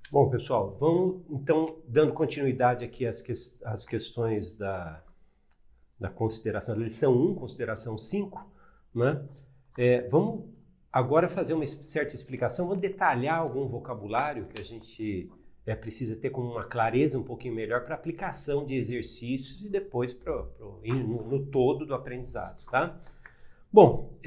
Bom, pessoal, vamos então dando continuidade aqui às questões da consideração, da lição 1, consideração 5, né? Vamos agora fazer uma certa explicação, vamos detalhar algum vocabulário que a gente precisa ter com uma clareza um pouquinho melhor para aplicação de exercícios e depois no todo do aprendizado, tá? Bom,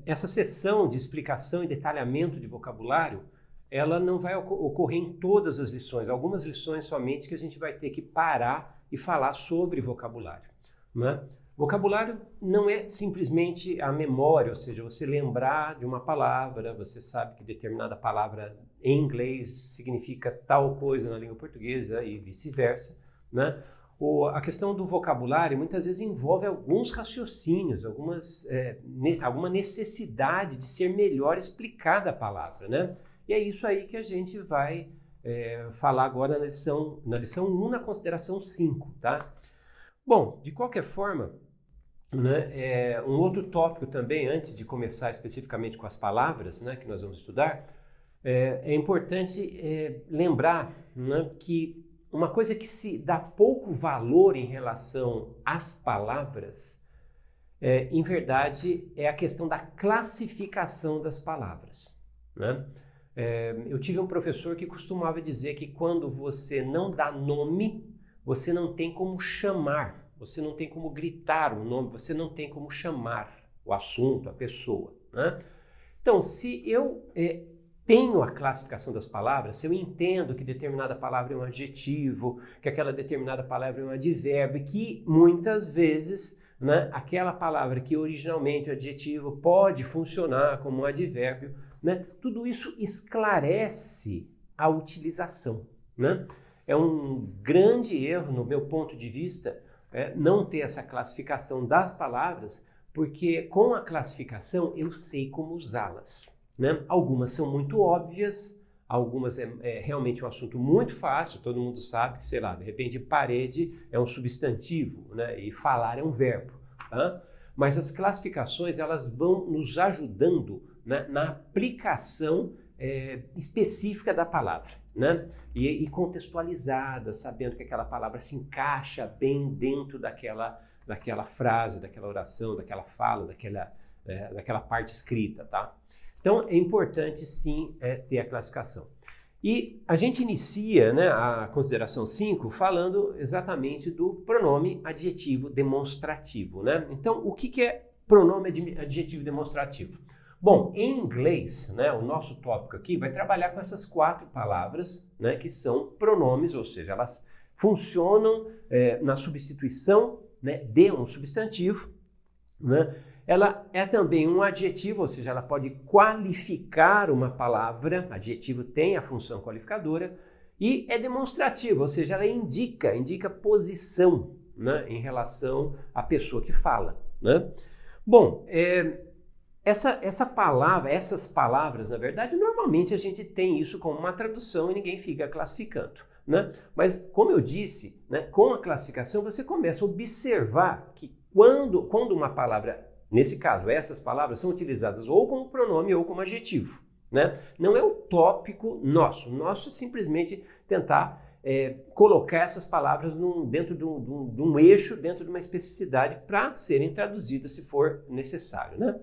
essa sessão de explicação e detalhamento de vocabulário, ela não vai ocorrer em todas as lições, algumas lições somente que a gente vai ter que parar e falar sobre vocabulário, né? Vocabulário não é simplesmente a memória, ou seja, você lembrar de uma palavra, você sabe que determinada palavra em inglês significa tal coisa na língua portuguesa e vice-versa, né? A questão do vocabulário muitas vezes envolve alguns raciocínios, alguma necessidade de ser melhor explicada a palavra, né? E é isso aí que a gente vai falar agora na lição 1, na consideração 5, tá? Bom, de qualquer forma, né, um outro tópico também, antes de começar especificamente com as palavras, né, que nós vamos estudar, é importante lembrar, né, que uma coisa que se dá pouco valor em relação às palavras, em verdade, é a questão da classificação das palavras, né? Eu tive um professor que costumava dizer que quando você não dá nome, você não tem como chamar, você não tem como gritar o nome, você não tem como chamar o assunto, a pessoa, né? Então, se eu tenho a classificação das palavras, se eu entendo que determinada palavra é um adjetivo, que aquela determinada palavra é um advérbio, que muitas vezes, né, aquela palavra que originalmente é adjetivo pode funcionar como um advérbio, né? Tudo isso esclarece a utilização, né? É um grande erro, no meu ponto de vista, não ter essa classificação das palavras, porque com a classificação eu sei como usá-las, né? Algumas são muito óbvias, algumas é realmente um assunto muito fácil, todo mundo sabe que, sei lá, de repente parede é um substantivo, né? E falar é um verbo, tá? Mas as classificações, elas vão nos ajudando, né, na aplicação específica da palavra, né? E contextualizada, sabendo que aquela palavra se encaixa bem dentro daquela frase, daquela oração, daquela fala, daquela parte escrita, tá? Então, é importante, sim, ter a classificação. E a gente inicia, né, a consideração 5 falando exatamente do pronome adjetivo demonstrativo, né? Então, o que é pronome adjetivo demonstrativo? Bom, em inglês, né, o nosso tópico aqui vai trabalhar com essas 4 palavras, né, que são pronomes, ou seja, elas funcionam na substituição, né, de um substantivo, né? Ela é também um adjetivo, ou seja, ela pode qualificar uma palavra, adjetivo tem a função qualificadora, e é demonstrativo, ou seja, ela indica posição, né, em relação à pessoa que fala, né? Bom, essas palavras, na verdade, normalmente a gente tem isso como uma tradução e ninguém fica classificando, né? Mas, como eu disse, né, com a classificação você começa a observar que quando uma palavra, nesse caso, essas palavras são utilizadas ou como pronome ou como adjetivo, né? Não é o tópico nosso. Nosso é simplesmente tentar colocar essas palavras dentro de um eixo, dentro de uma especificidade para serem traduzidas se for necessário, né?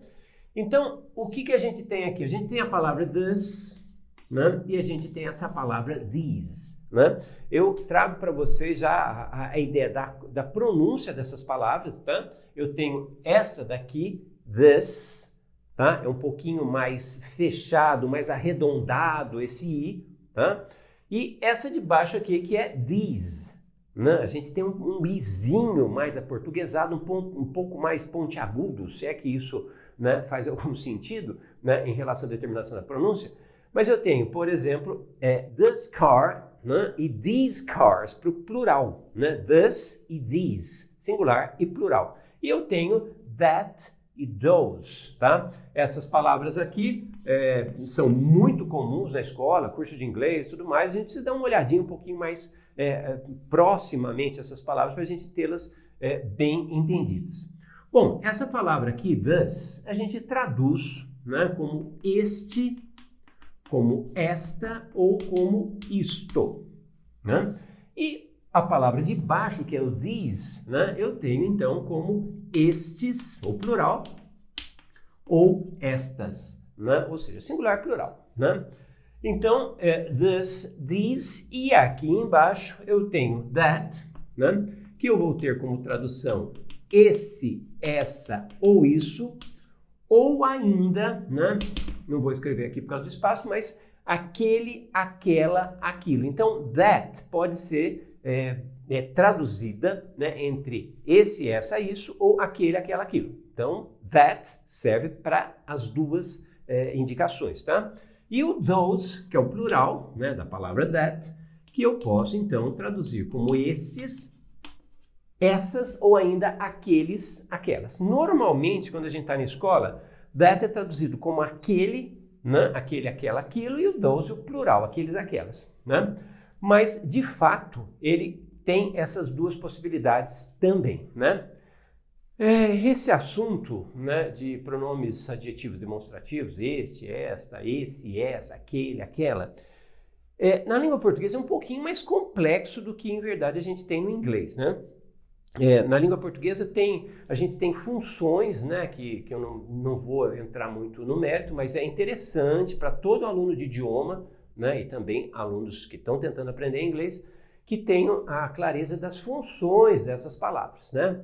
Então, o que a gente tem aqui? A gente tem a palavra this, né? E a gente tem essa palavra these, né? Eu trago para vocês já a ideia da pronúncia dessas palavras, tá? Eu tenho essa daqui, this, tá? É um pouquinho mais fechado, mais arredondado esse i, tá? E essa de baixo aqui que é these, né? A gente tem um izinho mais aportuguesado, um pouco mais pontiagudo, se é que isso, né, faz algum sentido, né, em relação à determinação da pronúncia. Mas eu tenho, por exemplo, this car, né, e these cars para o plural, né? This e these, singular e plural. E eu tenho that e those, tá? Essas palavras aqui são muito comuns na escola, curso de inglês e tudo mais. A gente precisa dar uma olhadinha um pouquinho mais proximamente essas palavras para a gente tê-las bem entendidas. Bom, essa palavra aqui, this, a gente traduz, né, como este, como esta ou como isto, né? E a palavra de baixo, que é o these, né? Eu tenho então como estes, ou plural, ou estas, né? Ou seja, singular plural, né? Então, this, these, e aqui embaixo eu tenho that, né? Que eu vou ter como tradução esse, essa ou isso, ou ainda, né? Não vou escrever aqui por causa do espaço, mas aquele, aquela, aquilo. Então, that pode ser traduzida, né, entre esse, essa, isso, ou aquele, aquela, aquilo. Então, that serve para as duas indicações, tá? E o those, que é o plural, né, da palavra that, que eu posso, então, traduzir como esses, essas ou ainda aqueles, aquelas. Normalmente, quando a gente está na escola, that é traduzido como aquele, né, aquele, aquela, aquilo, e o those, o plural, aqueles, aquelas, né? Mas, de fato, ele tem essas duas possibilidades também, né? Esse assunto, né, de pronomes adjetivos demonstrativos, este, esta, esse, essa, aquele, aquela, na língua portuguesa é um pouquinho mais complexo do que, em verdade, a gente tem no inglês, né? Na língua portuguesa a gente tem funções, né, que eu não vou entrar muito no mérito, mas é interessante para todo aluno de idioma, né, e também alunos que estão tentando aprender inglês, que tenham a clareza das funções dessas palavras, né?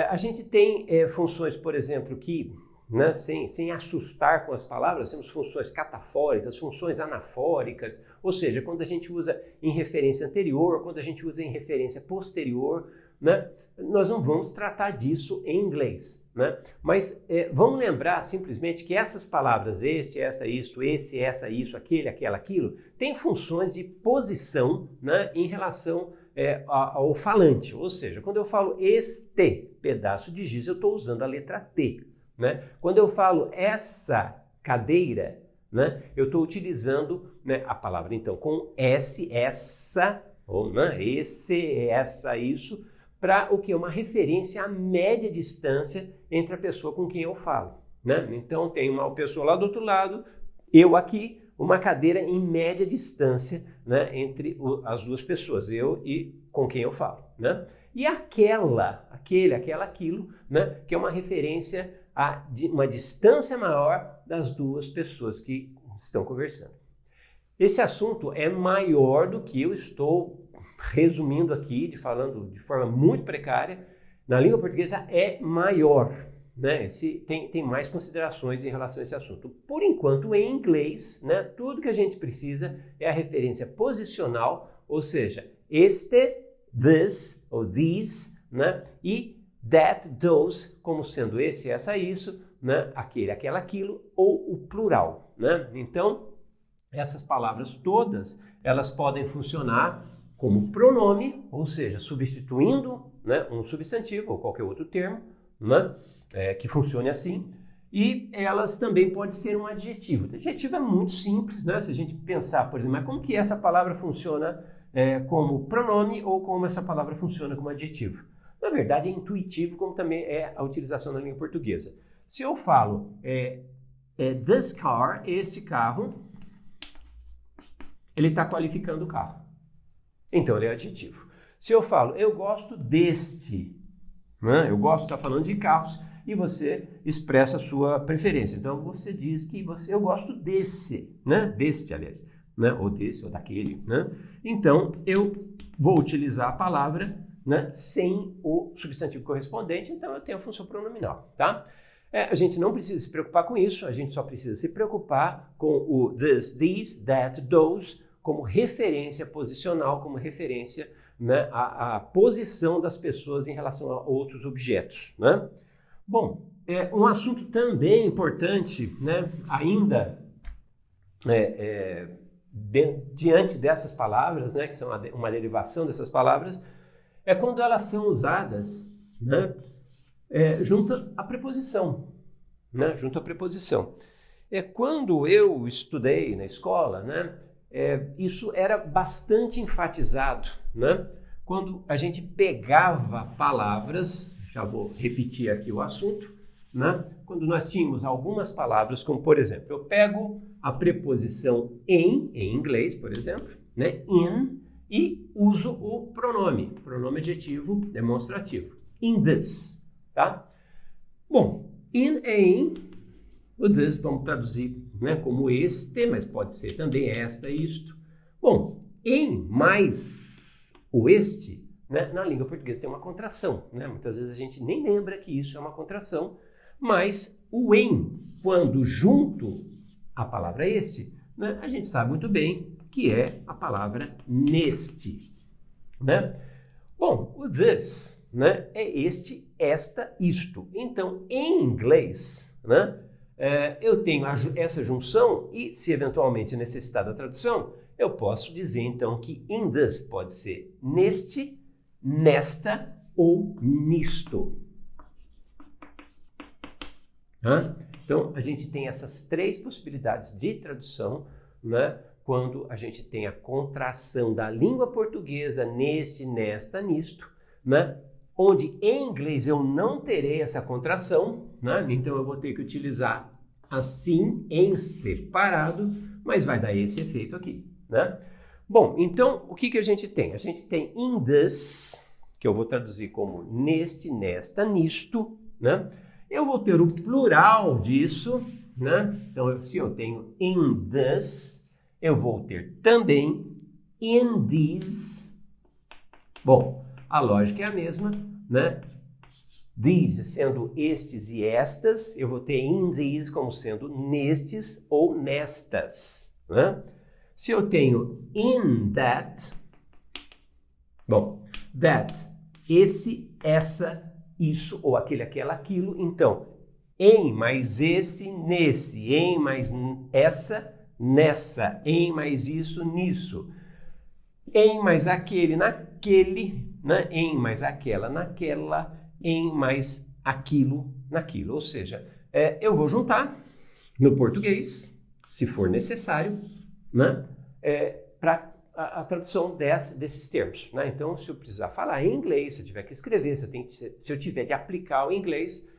A gente tem funções, por exemplo, que, né, sem assustar com as palavras, temos funções catafóricas, funções anafóricas, ou seja, quando a gente usa em referência anterior, quando a gente usa em referência posterior, né, nós não vamos tratar disso em inglês, né? Mas vamos lembrar simplesmente que essas palavras, este, esta, isto, esse, essa, isso, aquele, aquela, aquilo, têm funções de posição, né, em relação ao falante. Ou seja, quando eu falo este pedaço de giz, eu estou usando a letra T, né? Quando eu falo essa cadeira, né, eu estou utilizando, né, a palavra então com S, essa, ou né, esse, essa, isso, para o que? Uma referência à média distância entre a pessoa com quem eu falo, né? Então tem uma pessoa lá do outro lado, eu aqui, uma cadeira em média distância, né, entre as duas pessoas, eu e com quem eu falo, né? E aquela, aquele, aquela, aquilo, né, que é uma referência a uma distância maior das duas pessoas que estão conversando. Esse assunto é maior do que eu estou resumindo aqui, falando de forma muito precária. Na língua portuguesa é maior, né? Tem mais considerações em relação a esse assunto. Por enquanto, em inglês, né, tudo que a gente precisa é a referência posicional, ou seja, este, this ou these, né, e that, those, como sendo esse, essa, isso, né, aquele, aquela, aquilo, ou o plural, né? Então, essas palavras todas, elas podem funcionar como pronome, ou seja, substituindo, né, um substantivo ou qualquer outro termo, né, que funcione assim, e elas também podem ser um adjetivo. O adjetivo é muito simples, né? Se a gente pensar, por exemplo, mas como que essa palavra funciona como pronome ou como essa palavra funciona como adjetivo? Na verdade, é intuitivo, como também é a utilização da língua portuguesa. Se eu falo this car, este carro, ele está qualificando o carro. Então, ele é adjetivo. Se eu falo, eu gosto deste, né? Eu gosto de estar falando de carros, e você expressa a sua preferência. Então, você diz que eu gosto desse, né? Deste, aliás, né? Ou desse, ou daquele, né? Então, eu vou utilizar a palavra, né, sem o substantivo correspondente, então eu tenho a função pronominal, tá? A gente não precisa se preocupar com isso, a gente só precisa se preocupar com o this, these, that, those, como referência posicional, como referência, né, à posição das pessoas em relação a outros objetos, né? Bom, um assunto também importante, né, ainda diante dessas palavras, né, que são uma derivação dessas palavras, é quando elas são usadas, né, junto à preposição, né, junto à preposição. Quando eu estudei na escola, né, isso era bastante enfatizado, né? Quando a gente pegava palavras, já vou repetir aqui o assunto, né? Quando nós tínhamos algumas palavras, como por exemplo, eu pego a preposição em inglês, por exemplo, né? In, e uso o pronome adjetivo demonstrativo. In this, tá? Bom, em, o this vamos traduzir, né, como este, mas pode ser também esta, isto. Bom, em mais o este, né, na língua portuguesa tem uma contração, né? Muitas vezes a gente nem lembra que isso é uma contração, mas o em, quando junto à palavra este, né, a gente sabe muito bem que é a palavra neste, né? Bom, o this, né, é este, esta, isto. Então, em inglês, né, eu tenho essa junção e, se eventualmente necessitar da tradução, eu posso dizer, então, que in this pode ser neste, nesta ou nisto. Então, a gente tem essas três possibilidades de tradução, né, quando a gente tem a contração da língua portuguesa neste, nesta, nisto, né, onde em inglês eu não terei essa contração, né, então eu vou ter que utilizar assim em separado, mas vai dar esse efeito aqui, né? Bom, então o que a gente tem? A gente tem in this, que eu vou traduzir como neste, nesta, nisto, né? Eu vou ter o plural disso, né? Então, se eu tenho in this, eu vou ter também in these. Bom, a lógica é a mesma, né? These sendo estes e estas, eu vou ter in these como sendo nestes ou nestas, né? Se eu tenho in that, bom, that, esse, essa, isso ou aquele, aquela, aquilo, então, em mais esse, nesse, em mais essa, nessa, em mais isso, nisso, em mais aquele, naquele, né? Em mais aquela, naquela, em mais aquilo, naquilo. Ou seja, eu vou juntar no português, se for necessário, né? Para a tradução desses termos, né? Então, se eu precisar falar em inglês, se eu tiver que escrever, se eu tiver que aplicar o inglês,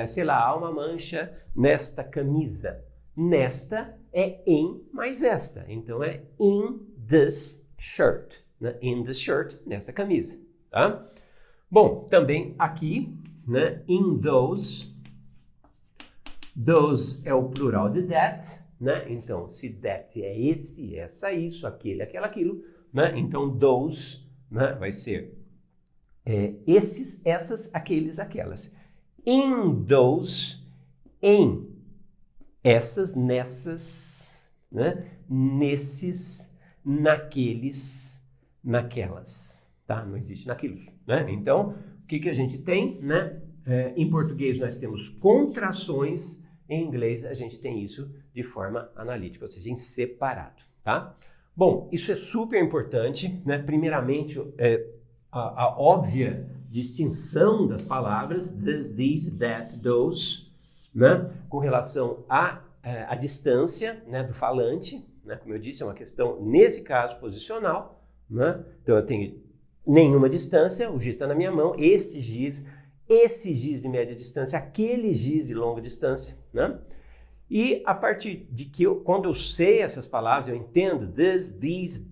sei lá, há uma mancha nesta camisa. Nesta é em mais esta. Então, é in this shirt. Né? In this shirt, nesta camisa. Tá? Bom, também aqui, né? In those. Those é o plural de that. Né? Então, se that é esse, essa, isso, aquele, aquela, aquilo. Né? Então, those, né? Vai ser esses, essas, aqueles, aquelas. In those, em essas, nessas, né? Nesses, naqueles, naquelas, tá? Não existe naquilos, né? Então, o que a gente tem, né? Em português nós temos contrações, em inglês a gente tem isso de forma analítica, ou seja, em separado, tá? Bom, isso é super importante, né? Primeiramente, a óbvia distinção das palavras, this, these, that, those, né? Com relação à distância, né, do falante, né? Como eu disse, é uma questão, nesse caso, posicional, né? Então eu tenho nenhuma distância, o giz está na minha mão, este giz, esse giz de média distância, aquele giz de longa distância, né? E a partir de que quando eu sei essas palavras, eu entendo this, these,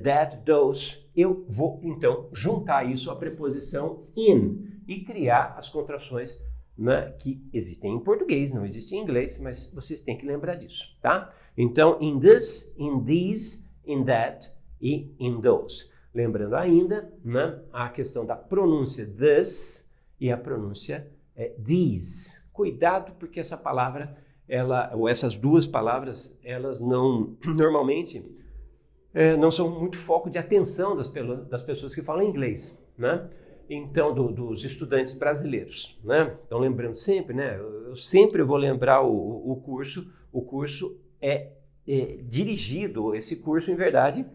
that, those, eu vou então juntar isso à preposição in e criar as contrações, né, que existem em português, não existem em inglês, mas vocês têm que lembrar disso, tá? Então, in this, in these, in that e in those. Lembrando ainda, né, a questão da pronúncia this e a pronúncia these. Cuidado, porque essa palavra, ou essas duas palavras, elas não, normalmente, não são muito foco de atenção das pessoas que falam inglês, né? Então, dos estudantes brasileiros, né? Então, lembrando sempre, né? Eu sempre vou lembrar o curso. O curso é dirigido, esse curso, em verdade,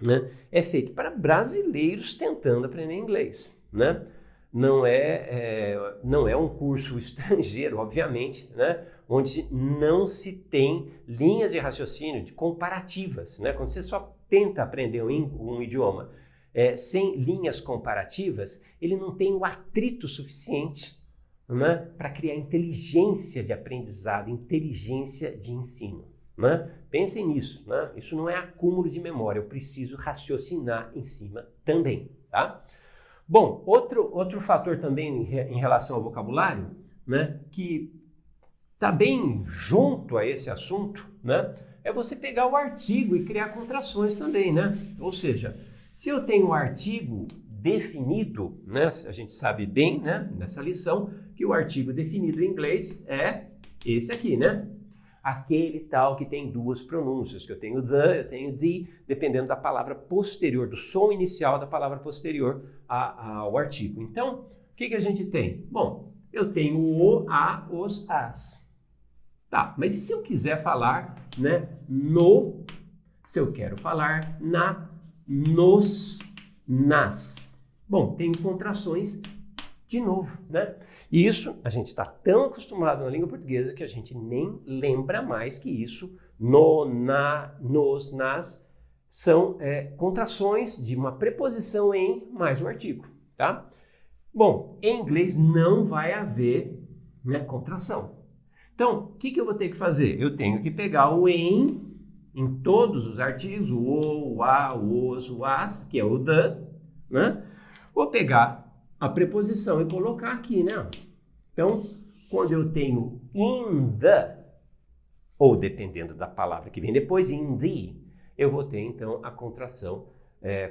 né, é feito para brasileiros tentando aprender inglês, né? Não é um curso estrangeiro, obviamente, né? Onde não se tem linhas de raciocínio comparativas, né? Quando você só tenta aprender um idioma sem linhas comparativas, ele não tem o atrito suficiente, né, para criar inteligência de aprendizado, inteligência de ensino, né? Pensem nisso, né? Isso não é acúmulo de memória, eu preciso raciocinar em cima também, tá? Bom, outro fator também em relação ao vocabulário, né, que está bem junto a esse assunto, né, é você pegar o artigo e criar contrações também, né? Ou seja, se eu tenho um artigo definido, né, a gente sabe bem, né, nessa lição, que o artigo definido em inglês é esse aqui, né? Aquele tal que tem duas pronúncias, que eu tenho the, eu tenho the, dependendo da palavra posterior, do som inicial da palavra posterior ao artigo. Então, o que a gente tem? Bom, eu tenho o, a, os, as. Tá, mas e se eu quiser falar, né, no, se eu quero falar na, nos, nas? Bom, tenho contrações de novo, né? E isso, a gente está tão acostumado na língua portuguesa que a gente nem lembra mais que isso, no, na, nos, nas, são contrações de uma preposição em mais um artigo, tá? Bom, em inglês não vai haver, né, contração. Então, o que eu vou ter que fazer? Eu tenho que pegar o em todos os artigos, o a, o os, o as, que é o the, né? Vou pegar a preposição e colocar aqui, né? Então, quando eu tenho in the, ou dependendo da palavra que vem depois, in the, eu vou ter, então, a contração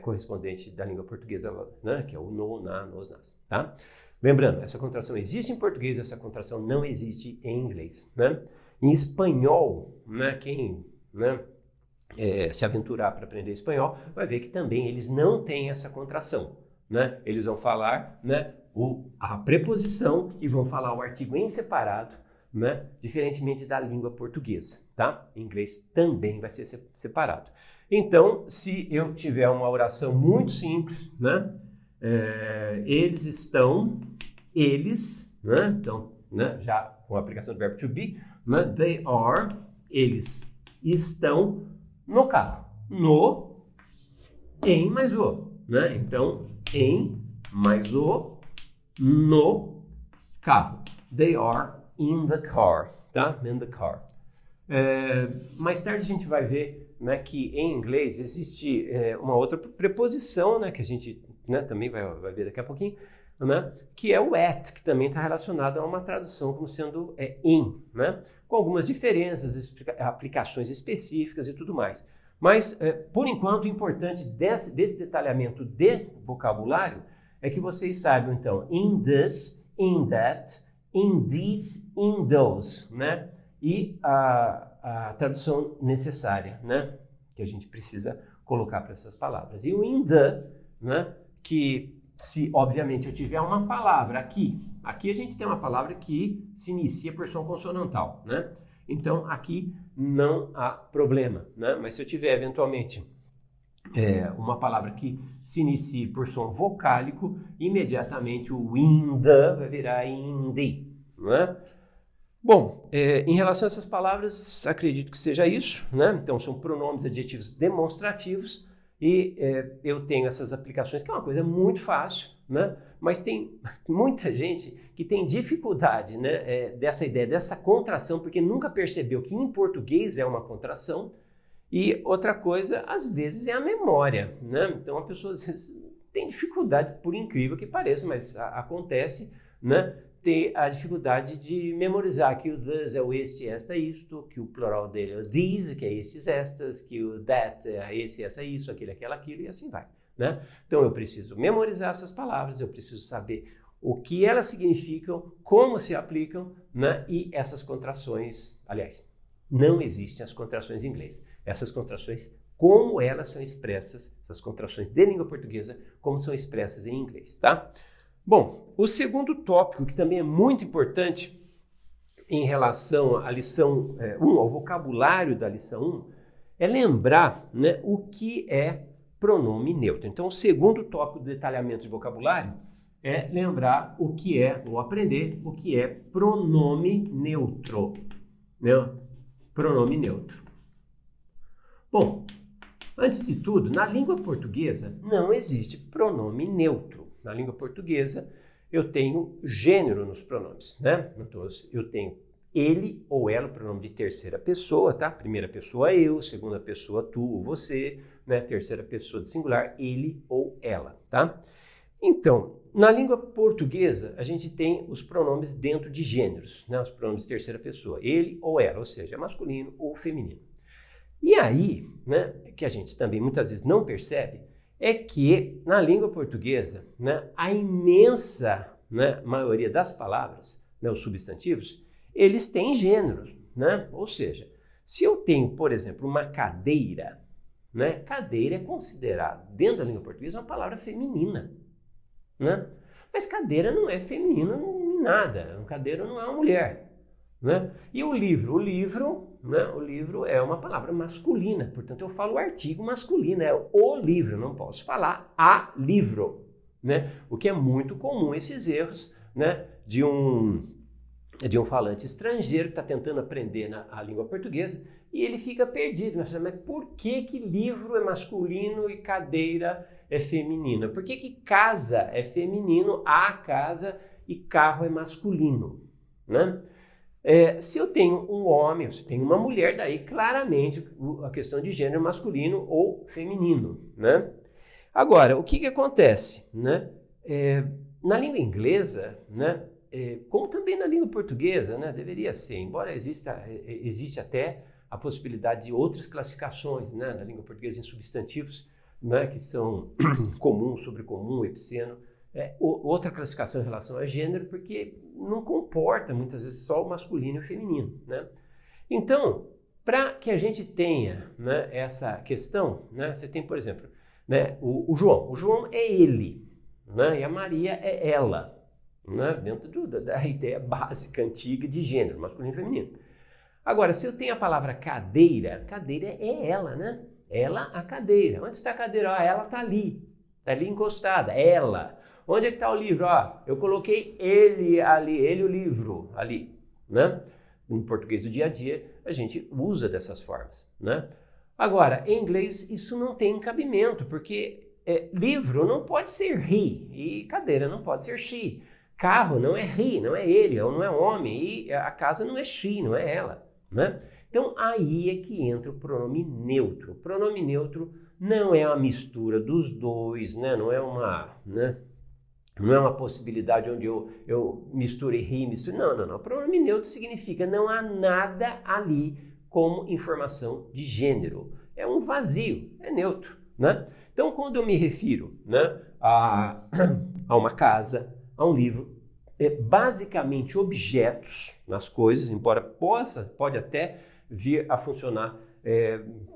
correspondente da língua portuguesa, né? Que é o no, na, nos, nas, tá? Lembrando, essa contração existe em português, essa contração não existe em inglês, né? Em espanhol, né? Quem, né, se aventurar para aprender espanhol, vai ver que também eles não têm essa contração, né? Eles vão falar, né, a preposição e vão falar o artigo em separado, né? Diferentemente da língua portuguesa, tá? Em inglês também vai ser separado. Então, se eu tiver uma oração muito simples, né? Eles estão, eles, né? Então, né, já com a aplicação do verbo to be, né? They are, eles estão no carro. No, em mais o, né? Então, em mais o, no carro. They are in the car, tá? In the car. Mais tarde a gente vai ver, né, que em inglês existe uma outra preposição, né, que a gente, né, também vai ver daqui a pouquinho, né, que é o at, que também está relacionado a uma tradução como sendo in, né, com algumas diferenças, aplicações específicas e tudo mais. Mas, por enquanto, o importante desse detalhamento de vocabulário é que vocês saibam, então, in this, in that, in these, in those, né? E a tradução necessária, né? Que a gente precisa colocar para essas palavras. E o in the, né? Que se, obviamente, eu tiver uma palavra aqui a gente tem uma palavra que se inicia por som consonantal, né? Então, aqui não há problema, né? Mas se eu tiver, eventualmente, uma palavra que se inicie por som vocálico, imediatamente o in the vai virar in the, né? Bom, em relação a essas palavras, acredito que seja isso, né? Então, são pronomes adjetivos demonstrativos e eu tenho essas aplicações, que é uma coisa muito fácil, né? Mas tem muita gente que tem dificuldade, né, dessa ideia, dessa contração, porque nunca percebeu que em português é uma contração. E outra coisa, às vezes, é a memória, né? Então, a pessoa às vezes tem dificuldade, por incrível que pareça, mas acontece, né? Ter a dificuldade de memorizar que o this é o este, esta, isto, que o plural dele é o these, que é estes, estas, que o that é esse, essa, isso, aquele, aquela, aquilo, e assim vai, né? Então, eu preciso memorizar essas palavras, eu preciso saber o que elas significam, como se aplicam, né? E essas contrações, aliás, não existem as contrações em inglês. Essas contrações, como elas são expressas, essas contrações de língua portuguesa, como são expressas em inglês, tá? Bom, o segundo tópico, que também é muito importante em relação à lição 1, ao vocabulário da lição 1, é lembrar, né, o que é pronome neutro. Então, o segundo tópico do detalhamento de vocabulário é lembrar o que é, ou aprender o que é pronome neutro, né? Pronome neutro. Bom, antes de tudo, na língua portuguesa não existe pronome neutro. Na língua portuguesa eu tenho gênero nos pronomes, né? Então, eu tenho ele ou ela, pronome de terceira pessoa, tá? Primeira pessoa eu, segunda pessoa tu ou você, né? Terceira pessoa de singular, ele ou ela, tá? Então, na língua portuguesa, a gente tem os pronomes dentro de gêneros, né? Os pronomes de terceira pessoa, ele ou ela, ou seja, masculino ou feminino. E aí, né, que a gente também muitas vezes não percebe, é que na língua portuguesa, né, a imensa, né, maioria das palavras, né, os substantivos, eles têm gêneros, né? Ou seja, se eu tenho, por exemplo, uma cadeira, né, cadeira é considerada, dentro da língua portuguesa, uma palavra feminina, né? Mas cadeira não é feminino em nada, cadeira não é uma mulher, né? E o livro, né, o livro é uma palavra masculina, portanto eu falo o artigo masculino, é o livro, não posso falar a livro, né? O que é muito comum esses erros, né, de um falante estrangeiro que está tentando aprender a língua portuguesa e ele fica perdido. Mas por que livro é masculino e cadeira é feminina? Por que casa é feminino, a casa e carro é masculino, né? Se eu tenho um homem, se eu tenho uma mulher, daí claramente a questão de gênero masculino ou feminino, né? Agora, o que acontece, né? Na língua inglesa, né? Como também na língua portuguesa, né? Deveria ser, embora existe até a possibilidade de outras classificações, né? Na língua portuguesa em substantivos, né? Que são comum, sobrecomum, epiceno. Outra classificação em relação a gênero, porque não comporta muitas vezes só o masculino e o feminino, né? Então, para que a gente tenha, né, essa questão, né, você tem, por exemplo, né, o João é ele, né, e a Maria é ela, né, dentro da ideia básica, antiga de gênero, masculino e feminino. Agora, se eu tenho a palavra cadeira é ela, né? Ela, a cadeira. Onde está a cadeira? Ela está ali encostada, ela. Onde é que está o livro? Eu coloquei ele ali, ele o livro ali, né? No português do dia a dia, a gente usa dessas formas, né? Agora, em inglês, isso não tem cabimento, porque livro não pode ser he e cadeira não pode ser she. Carro não é he, não é ele, ou não é homem, e a casa não é she, não é ela, né? Então, aí é que entra o pronome neutro. O pronome neutro não é uma mistura dos dois, né? Não é uma possibilidade onde eu misture he, misture... Não. O pronome neutro significa não há nada ali como informação de gênero. É um vazio, é neutro, né? Então, quando eu me refiro, né, a uma casa, a um livro, basicamente objetos nas coisas, embora pode até vir a funcionar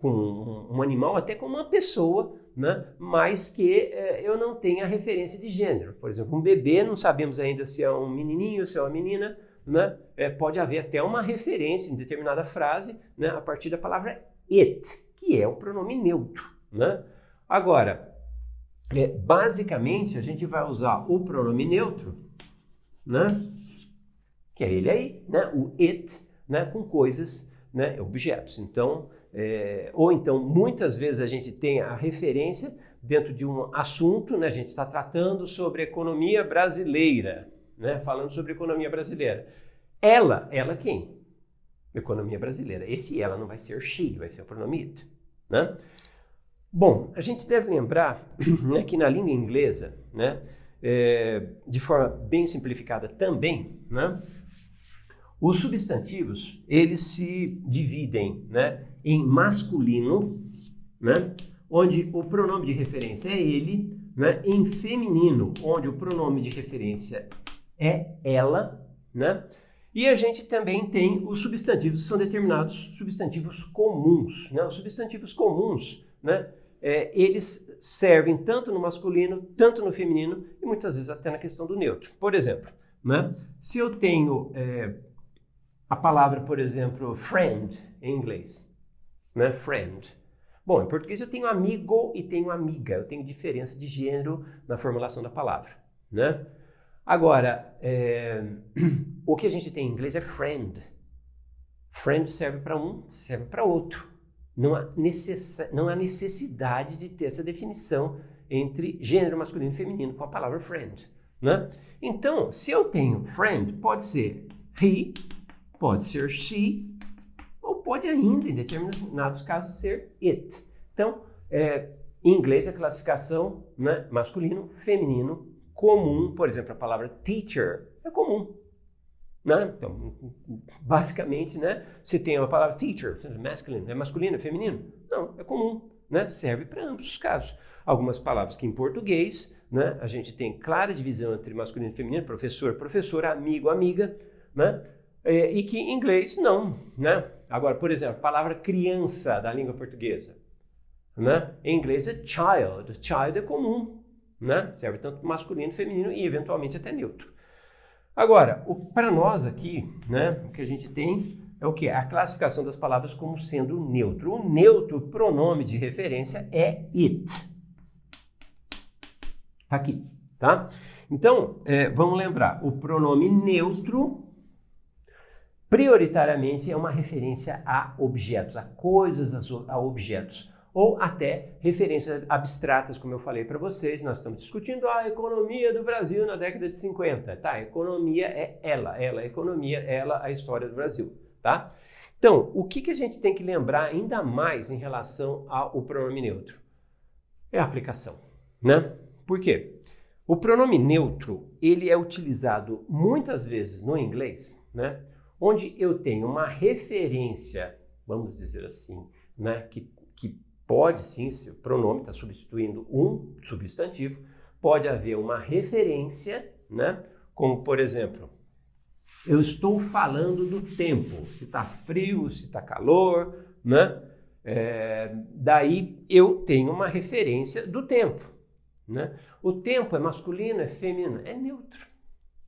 com um animal, até com uma pessoa, né? Mas que eu não tenha referência de gênero. Por exemplo, um bebê, não sabemos ainda se é um menininho ou se é uma menina, né? Pode haver até uma referência em determinada frase, né, a partir da palavra it, que é o pronome neutro, né? Agora, basicamente, a gente vai usar o pronome neutro, né, que é ele aí, né, o it, né, com coisas, né, objetos. Então, ou então, muitas vezes a gente tem a referência dentro de um assunto, né, a gente está tratando sobre economia brasileira, né, falando sobre economia brasileira. Ela quem? Economia brasileira. Esse ela não vai ser she, vai ser o pronome it, né? Bom, a gente deve lembrar, né, que na língua inglesa, né, de forma bem simplificada também, né, os substantivos, eles se dividem, né, em masculino, né, onde o pronome de referência é ele, né, em feminino, onde o pronome de referência é ela, né, e a gente também tem os substantivos, que são determinados substantivos comuns, né, os substantivos comuns, né, eles servem tanto no masculino, tanto no feminino e muitas vezes até na questão do neutro. Por exemplo, né, se eu tenho a palavra, por exemplo, friend em inglês, né, friend. Bom, em português eu tenho amigo e tenho amiga, eu tenho diferença de gênero na formulação da palavra, né? Agora, o que a gente tem em inglês é friend. Friend serve para um, serve para outro. Não há necessidade de ter essa definição entre gênero masculino e feminino com a palavra friend, né? Então, se eu tenho friend, pode ser he, pode ser she, ou pode ainda, em determinados casos, ser it. Então, em inglês, a classificação, né, masculino, feminino, comum, por exemplo, a palavra teacher é comum. Né? Então, basicamente, né, você tem uma palavra teacher, masculine, é masculino, é feminino? Não, é comum, né? Serve para ambos os casos. Algumas palavras que em português, né, a gente tem clara divisão entre masculino e feminino, professor, professora, amigo, amiga, né? E que em inglês não, né? Agora, por exemplo, a palavra criança da língua portuguesa, né? Em inglês é child, child é comum, né? Serve tanto para masculino, feminino e eventualmente até neutro. Agora, para nós aqui, né, o que a gente tem é o quê? A classificação das palavras como sendo neutro. O neutro, o pronome de referência é it. Tá aqui, tá? Então, vamos lembrar, o pronome neutro, prioritariamente, é uma referência a objetos, a coisas, a objetos. Ou até referências abstratas, como eu falei para vocês. Nós estamos discutindo a economia do Brasil na década de 50. Tá? A economia é ela, a economia, ela, a história do Brasil. Tá? Então, o que a gente tem que lembrar ainda mais em relação ao pronome neutro? É a aplicação. Né? Por quê? O pronome neutro, ele é utilizado muitas vezes no inglês, né? Onde eu tenho uma referência, vamos dizer assim, né? que pode sim, se o pronome está substituindo um substantivo, pode haver uma referência, né? Como, por exemplo, eu estou falando do tempo, se está frio, se está calor, né? Daí eu tenho uma referência do tempo, né? O tempo é masculino, é feminino, é neutro,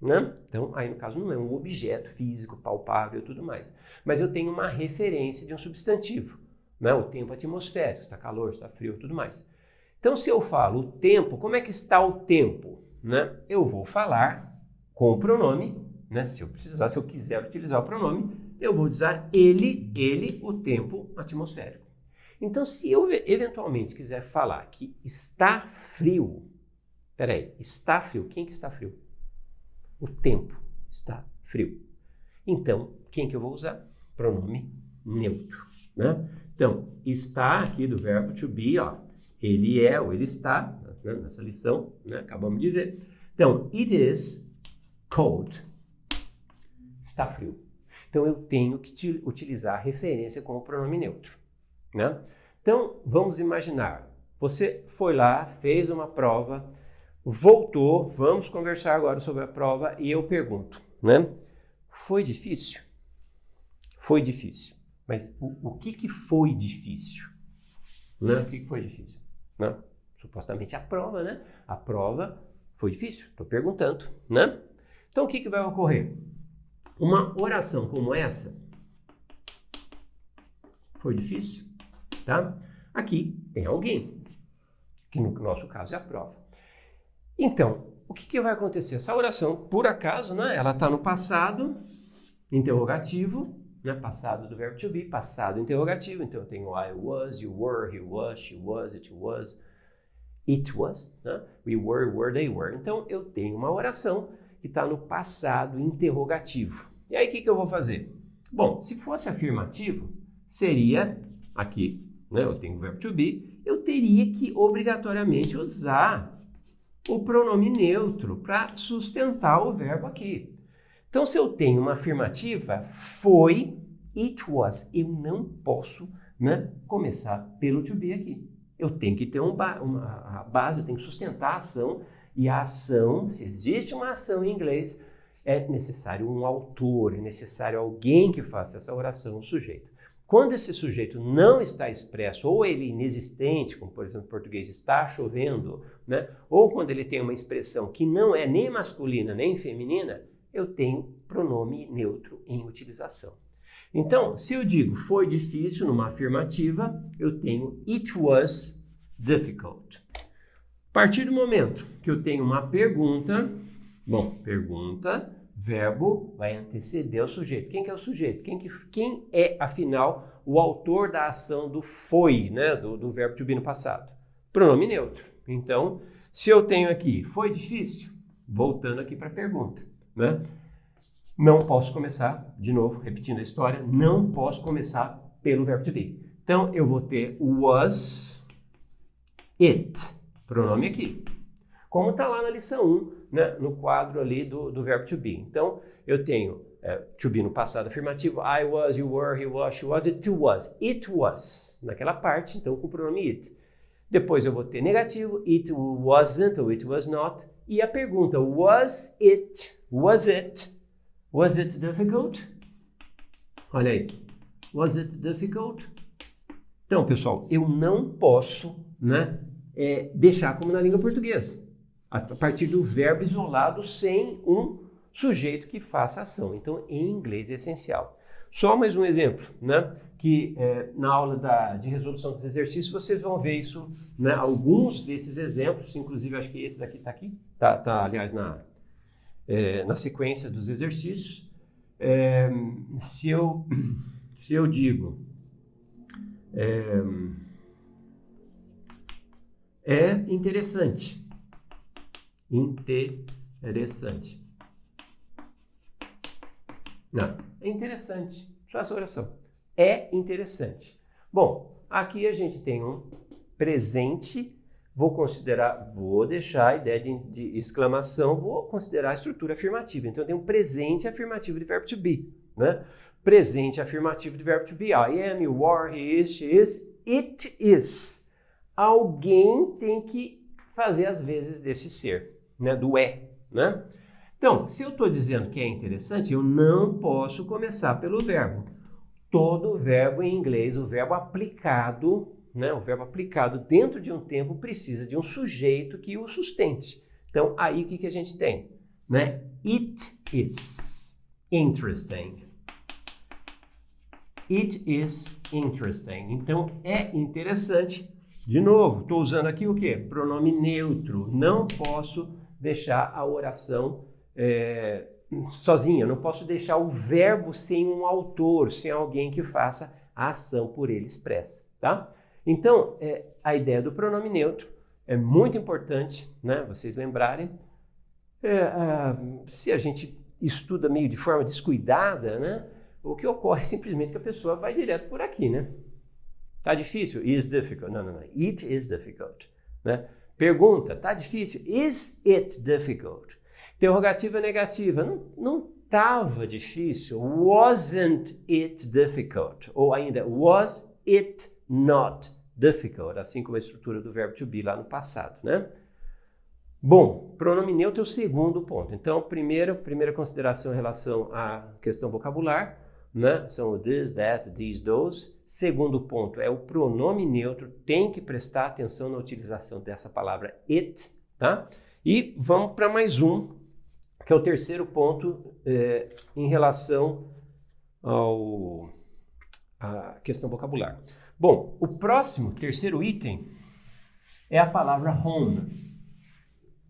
né? Então, aí no caso não é um objeto físico, palpável e tudo mais, mas eu tenho uma referência de um substantivo. Né? O tempo atmosférico, está calor, está frio e tudo mais. Então, se eu falo o tempo, como é que está o tempo? Né? Eu vou falar com o pronome, né? Se eu quiser utilizar o pronome, eu vou usar ele, o tempo atmosférico. Então, se eu eventualmente quiser falar que está frio, peraí, está frio, quem que está frio? O tempo está frio. Então, quem que eu vou usar? Pronome neutro, né? Então, está aqui do verbo to be, ó, ele é ou ele está, né, nessa lição, né, acabamos de ver. Então, it is cold. Está frio. Então, eu tenho que utilizar a referência com o pronome neutro. Né? Então, vamos imaginar, você foi lá, fez uma prova, voltou, vamos conversar agora sobre a prova e eu pergunto, né? Foi difícil? Foi difícil. Mas o que foi difícil? Né? O que foi difícil? Né? Supostamente a prova, né? A prova foi difícil, estou perguntando, né? Então, o que vai ocorrer? Uma oração como essa foi difícil, tá? Aqui tem alguém, que no nosso caso é a prova. Então, o que vai acontecer? Essa oração, por acaso, né? Ela está no passado, interrogativo, né? Passado do verbo to be, passado interrogativo. Então, eu tenho I was, you were, he was, she was, it was, né? We were, they were. Então, eu tenho uma oração que está no passado interrogativo. E aí, o que eu vou fazer? Bom, se fosse afirmativo, seria aqui, né? Eu tenho o verbo to be, eu teria que obrigatoriamente usar o pronome neutro para sustentar o verbo aqui. Então, se eu tenho uma afirmativa, foi, it was, eu não posso, né, começar pelo to be aqui. Eu tenho que ter uma base, eu tenho que sustentar a ação, e a ação, se existe uma ação em inglês, é necessário um autor, é necessário alguém que faça essa oração, o sujeito. Quando esse sujeito não está expresso, ou ele é inexistente, como por exemplo em português, está chovendo, né, ou quando ele tem uma expressão que não é nem masculina nem feminina, eu tenho pronome neutro em utilização. Então, se eu digo foi difícil numa afirmativa, eu tenho it was difficult. A partir do momento que eu tenho uma pergunta, pergunta, verbo vai anteceder o sujeito. Quem que é o sujeito? Quem é, afinal, o autor da ação do foi, né, do verbo to be no passado? Pronome neutro. Então, se eu tenho aqui, foi difícil? Voltando aqui para a pergunta, né? Não posso começar, de novo, repetindo a história, não posso começar pelo verbo to be. Então, eu vou ter was it, pronome aqui. Como está lá na lição 1, né, no quadro ali do verbo to be. Então, eu tenho to be no passado afirmativo, I was, you were, he was, she was, it was, naquela parte, então com o pronome it. Depois eu vou ter negativo, it wasn't ou it was not, e a pergunta, was it difficult? Olha aí, was it difficult? Então, pessoal, eu não posso, né, deixar como na língua portuguesa, a partir do verbo isolado sem um sujeito que faça ação. Então, em inglês é essencial. Só mais um exemplo, né? Que na aula de resolução dos exercícios vocês vão ver isso, né? Alguns desses exemplos, inclusive acho que esse daqui está aqui, tá aliás na sequência dos exercícios. Se eu digo interessante. Não, é interessante. Faça a oração. É interessante. Bom, aqui a gente tem um presente. Vou deixar a ideia de exclamação, vou considerar a estrutura afirmativa. Então, eu tenho um presente afirmativo de verbo to be, né? Presente afirmativo de verbo to be. I am, you are, he is, she is, it is. Alguém tem que fazer as vezes desse ser, né? Do né? Então, se eu estou dizendo que é interessante, eu não posso começar pelo verbo. Todo verbo em inglês, o verbo aplicado, né? O verbo aplicado dentro de um tempo precisa de um sujeito que o sustente. Então, aí o que a gente tem? Né? It is interesting. It is interesting. Então, é interessante. De novo, estou usando aqui o quê? Pronome neutro. Não posso deixar a oração sozinha. Não posso deixar o verbo sem um autor, sem alguém que faça a ação por ele expressa, tá? Então, a ideia do pronome neutro é muito importante, né? Vocês lembrarem. Se a gente estuda meio de forma descuidada, né? O que ocorre é simplesmente que a pessoa vai direto por aqui, né? Tá difícil? Is difficult. Não. It is difficult, né? Pergunta, tá difícil? Is it difficult? Interrogativa negativa, não estava difícil. Wasn't it difficult? Ou ainda, was it not difficult? Assim como a estrutura do verbo to be lá no passado, né? Bom, pronome neutro é o segundo ponto. Então, primeira consideração em relação à questão vocabular, né? São o this, that, these, those. Segundo ponto é o pronome neutro, tem que prestar atenção na utilização dessa palavra it, tá? E vamos para mais um, que é o terceiro ponto em relação à questão vocabular. Bom, o próximo, terceiro item, é a palavra home.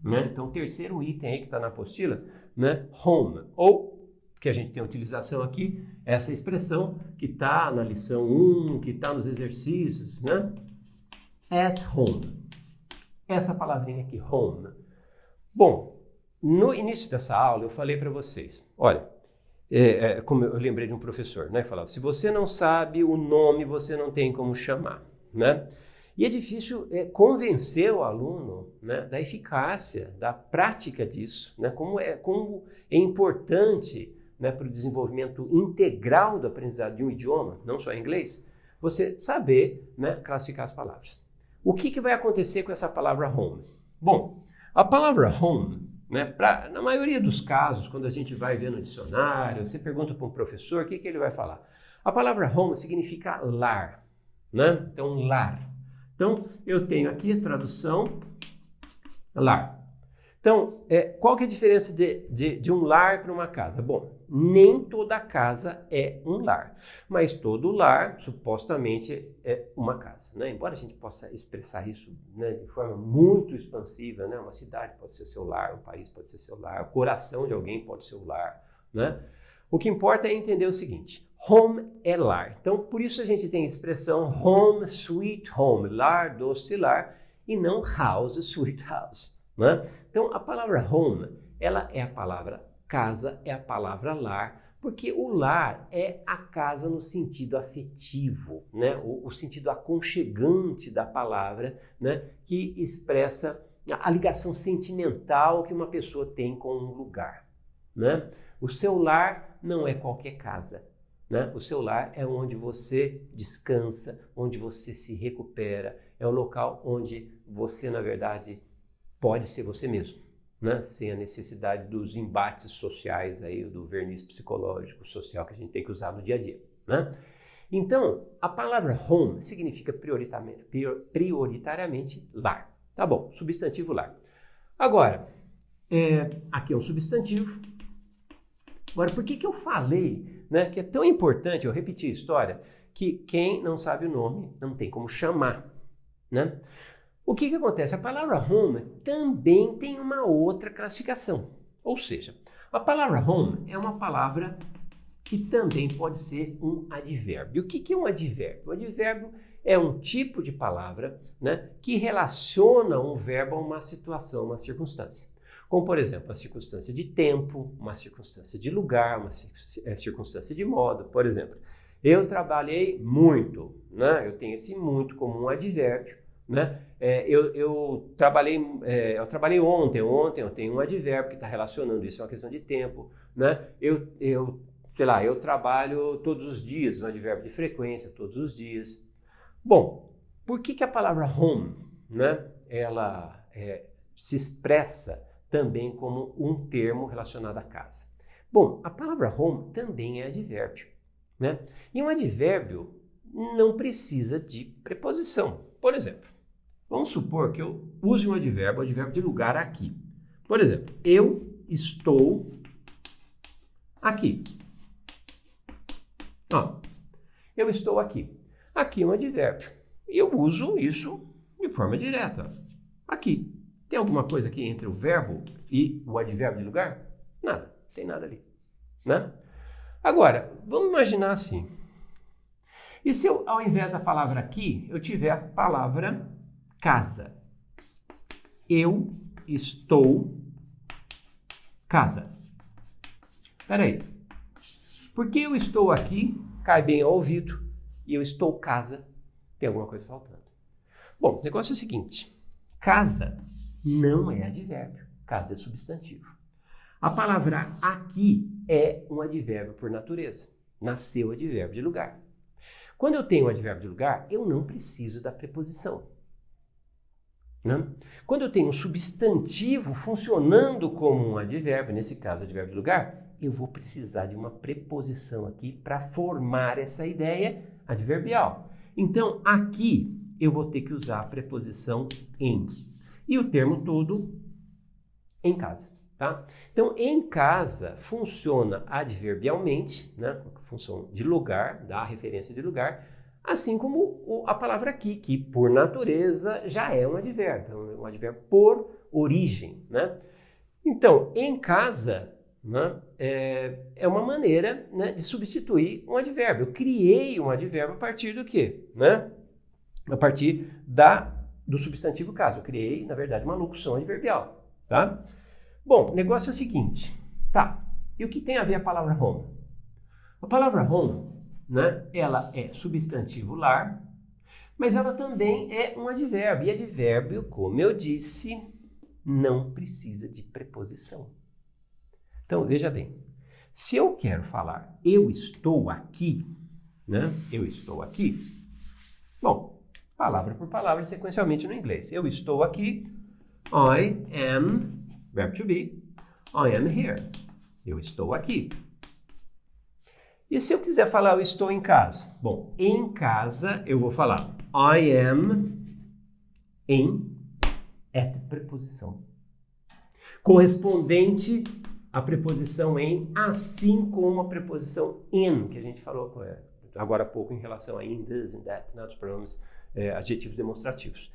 Né? Então, o terceiro item aí que está na apostila, né? Home, ou que a gente tem a utilização aqui, essa expressão que está na lição 1, que está nos exercícios, né? At home. Essa palavrinha aqui, home. Bom, no início dessa aula eu falei para vocês, olha, como eu lembrei de um professor, né? Falava, se você não sabe o nome, você não tem como chamar, né? E é difícil convencer o aluno, né, da eficácia, da prática disso, né? Como é importante, né, para o desenvolvimento integral do aprendizado de um idioma, não só inglês, você saber, né, classificar as palavras. O que vai acontecer com essa palavra home? Bom, a palavra home, né, na maioria dos casos, quando a gente vai ver no dicionário, você pergunta para um professor, o que ele vai falar? A palavra home significa lar, né? Então, lar. Então, eu tenho aqui a tradução lar. Então, qual que é a diferença de um lar para uma casa? Bom, nem toda casa é um lar, mas todo lar, supostamente, é uma casa, né? Embora a gente possa expressar isso, né, de forma muito expansiva, né? Uma cidade pode ser seu lar, um país pode ser seu lar, o coração de alguém pode ser o lar, né? O que importa é entender o seguinte, home é lar. Então, por isso a gente tem a expressão home, sweet home, lar, doce lar, e não house, sweet house, né? Então, a palavra home, ela é a palavra casa é a palavra lar, porque o lar é a casa no sentido afetivo, né? O sentido aconchegante da palavra, né? Que expressa a ligação sentimental que uma pessoa tem com um lugar, né? O seu lar não é qualquer casa, né? O seu lar é onde você descansa, onde você se recupera, é o local onde você, na verdade, pode ser você mesmo, né? Sem a necessidade dos embates sociais, aí, do verniz psicológico, social que a gente tem que usar no dia a dia, né? Então, a palavra home significa prioritariamente lar. Tá bom, substantivo lar. Agora, aqui é um substantivo. Agora, por que eu falei, né, que é tão importante, eu repeti a história, que quem não sabe o nome não tem como chamar, né? O que acontece? A palavra home também tem uma outra classificação. Ou seja, a palavra home é uma palavra que também pode ser um advérbio. O que é um advérbio? O advérbio é um tipo de palavra, né, que relaciona um verbo a uma situação, uma circunstância. Como, por exemplo, a circunstância de tempo, uma circunstância de lugar, uma circunstância de modo. Por exemplo, eu trabalhei muito, né? Eu tenho esse muito como um advérbio, né? Eu trabalhei ontem eu tenho um advérbio que está relacionando isso, é uma questão de tempo, né? Eu trabalho todos os dias, um advérbio de frequência, todos os dias. Bom, por que a palavra home, né, ela se expressa também como um termo relacionado à casa? Bom, a palavra home também é advérbio, né? E um advérbio não precisa de preposição. Por exemplo, vamos supor que eu use um advérbio, o advérbio de lugar aqui. Por exemplo, eu estou aqui. Ó, eu estou aqui. Aqui é um advérbio. E eu uso isso de forma direta. Aqui. Tem alguma coisa aqui entre o verbo e o advérbio de lugar? Nada. Não tem nada ali, né? Agora, vamos imaginar assim. E se eu, ao invés da palavra aqui, eu tiver a palavra casa? Eu estou casa. Espera aí. Porque eu estou aqui, cai bem ao ouvido, e eu estou casa, tem alguma coisa faltando. Bom, o negócio é o seguinte. Casa não é advérbio. Casa é substantivo. A palavra aqui é um advérbio por natureza. Nasceu advérbio de lugar. Quando eu tenho um advérbio de lugar, eu não preciso da preposição, né? Quando eu tenho um substantivo funcionando como um advérbio, nesse caso advérbio de lugar, eu vou precisar de uma preposição aqui para formar essa ideia adverbial. Então, aqui eu vou ter que usar a preposição em. E o termo todo em casa, tá? Então, em casa funciona adverbialmente, né? Função de lugar, dá a referência de lugar, assim como a palavra aqui, que por natureza já é um advérbio por origem, né? Então, em casa, né, é uma maneira, né, de substituir um advérbio. Eu criei um advérbio a partir do quê? Né? A partir do substantivo casa. Eu criei, na verdade, uma locução adverbial, tá? Bom, o negócio é o seguinte, tá? E o que tem a ver a palavra home? A palavra home, né, ela é substantivo lar, mas ela também é um advérbio. E advérbio, como eu disse, não precisa de preposição. Então, veja bem, se eu quero falar eu estou aqui, né? Eu estou aqui. Bom, palavra por palavra, sequencialmente no inglês. Eu estou aqui. I am, verb to be. I am here. Eu estou aqui. E se eu quiser falar eu estou em casa? Bom, em casa eu vou falar I am em preposição. Correspondente à preposição em, assim como a preposição in, que a gente falou agora há pouco em relação a in, this, in that, né, os pronomes adjetivos demonstrativos.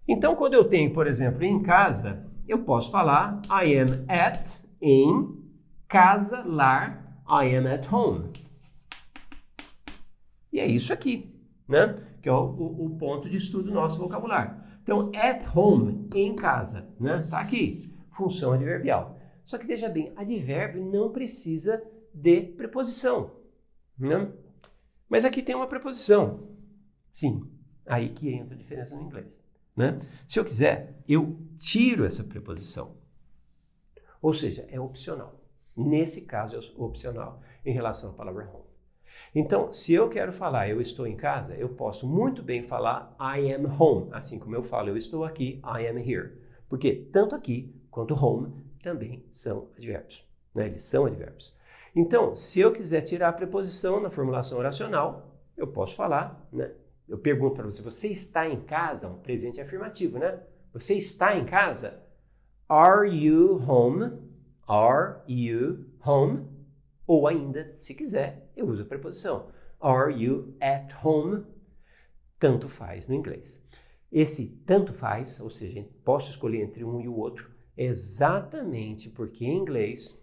Então, quando eu tenho, por exemplo, em casa, eu posso falar I am at, em, casa, lar, I am at home. E é isso aqui, né? Que é o ponto de estudo do nosso vocabulário. Então, at home, em casa, né? Tá aqui, função adverbial. Só que veja bem, advérbio não precisa de preposição, né? Mas aqui tem uma preposição. Sim, aí que entra a diferença no inglês, né? Se eu quiser, eu tiro essa preposição. Ou seja, é opcional. Nesse caso, é opcional em relação à palavra home. Então, se eu quero falar eu estou em casa, eu posso muito bem falar I am home, assim como eu falo eu estou aqui, I am here. Porque tanto aqui quanto home também são advérbios, né? Eles são advérbios. Então, se eu quiser tirar a preposição na formulação oracional, eu posso falar, né? Eu pergunto para você, você está em casa? Um presente afirmativo, né? Você está em casa? Are you home? Are you home? Ou ainda, se quiser, eu uso a preposição. Are you at home? Tanto faz no inglês. Esse tanto faz, ou seja, posso escolher entre um e o outro, exatamente porque em inglês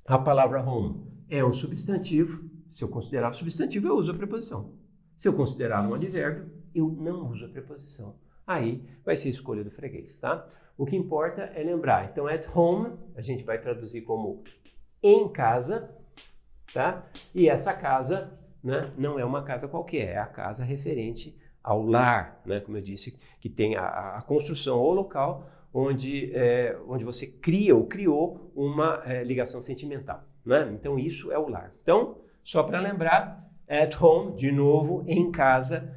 a palavra home é um substantivo. Se eu considerar substantivo, eu uso a preposição. Se eu considerar um advérbio, eu não uso a preposição. Aí vai ser escolha do freguês, tá? O que importa é lembrar. Então, at home, a gente vai traduzir como em casa, tá? E essa casa, né, não é uma casa qualquer, é a casa referente ao lar, né? Como eu disse, que tem a construção ou local onde você cria ou criou uma ligação sentimental, né? Então, isso é o lar. Então, só para lembrar, at home, de novo, em casa.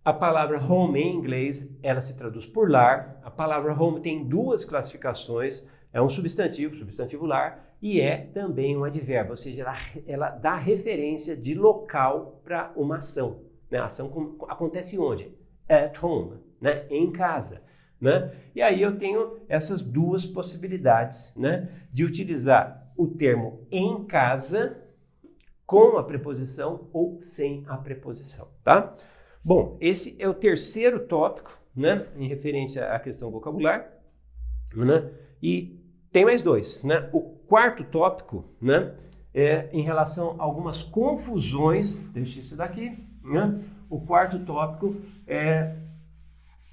A palavra home em inglês, ela se traduz por lar. A palavra home tem duas classificações. É um substantivo lar, e é também um advérbio, ou seja, ela dá referência de local para uma ação, né? A ação acontece onde? At home, né? Em casa, né? E aí eu tenho essas duas possibilidades, né? De utilizar o termo em casa com a preposição ou sem a preposição, tá? Bom, esse é o terceiro tópico, né, em referência à questão vocabular, né, e tem mais dois, né? O quarto tópico, né, é em relação a algumas confusões, deixa isso daqui, né? O quarto tópico é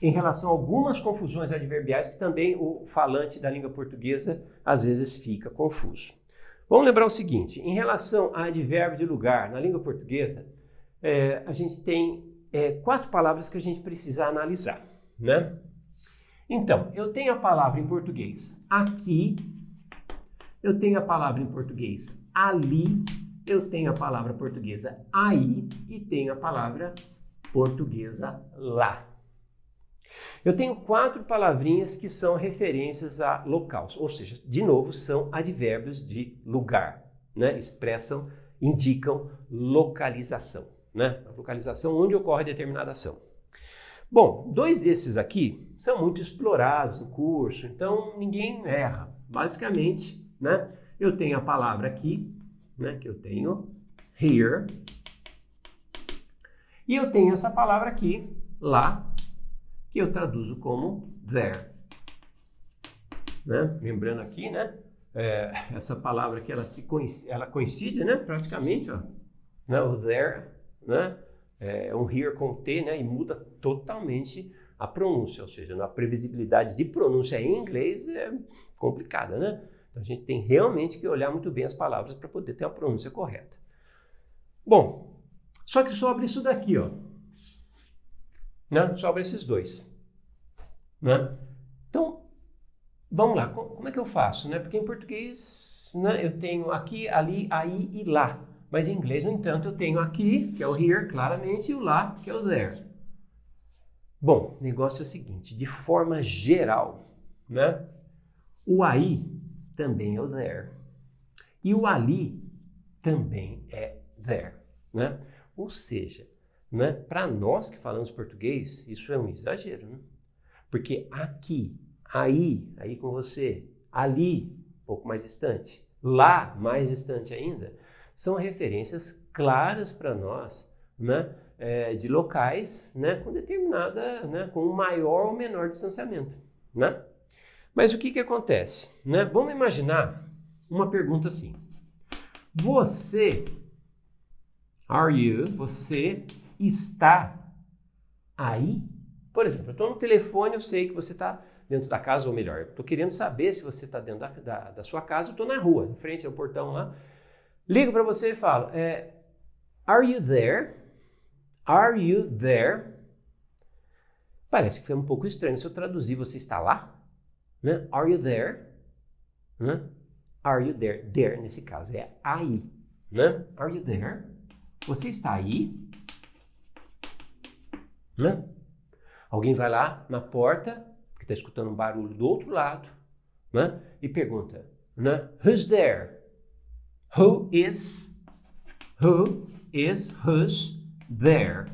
em relação a algumas confusões adverbiais que também o falante da língua portuguesa às vezes fica confuso. Vamos lembrar o seguinte, em relação a advérbio de lugar, na língua portuguesa, a gente tem 4 palavras que a gente precisa analisar, né? Então, eu tenho a palavra em português aqui, eu tenho a palavra em português ali, eu tenho a palavra portuguesa aí e tenho a palavra portuguesa lá. Eu tenho 4 palavrinhas que são referências a locais, ou seja, de novo, são advérbios de lugar, né? Expressam, indicam localização. Né? A localização onde ocorre determinada ação. Bom, 2 desses aqui são muito explorados no curso, então ninguém erra. Basicamente, né, eu tenho a palavra aqui, né, que eu tenho here, e eu tenho essa palavra aqui, lá, que eu traduzo como there. Né? Lembrando aqui, né, essa palavra aqui, ela coincide, né, praticamente, ó, né, o there, né? É um here com T, né? E muda totalmente a pronúncia, ou seja, a previsibilidade de pronúncia em inglês é complicada, né? Então a gente tem realmente que olhar muito bem as palavras para poder ter a pronúncia correta. Bom, só que sobra isso daqui, ó, né? Sobra esses dois, né? Então, vamos lá, como é que eu faço, né? Porque em português, né, eu tenho aqui, ali, aí e lá. Mas em inglês, no entanto, eu tenho aqui, que é o here, claramente, e o lá, que é o there. Bom, o negócio é o seguinte, de forma geral, né? O aí também é o there. E o ali também é there, né? Ou seja, né, para nós que falamos português, isso é um exagero, né? Porque aqui, aí com você, ali, um pouco mais distante, lá, mais distante ainda, são referências claras para nós, né, de locais, né, com determinada, né, com um maior ou menor distanciamento, né? Mas o que acontece, né? Vamos imaginar uma pergunta assim: você está aí? Por exemplo, eu estou no telefone, eu sei que você está dentro da casa, ou melhor, estou querendo saber se você está dentro da sua casa, eu estou na rua, em frente ao portão lá. Ligo para você e falo, are you there? Are you there? Parece que foi um pouco estranho se eu traduzir, você está lá? Né? Are you there? Né? Are you there? There, nesse caso, é aí. Né? Are you there? Você está aí? Né? Alguém vai lá na porta, porque está escutando um barulho do outro lado, né? E pergunta, né? Who's there? Who's there?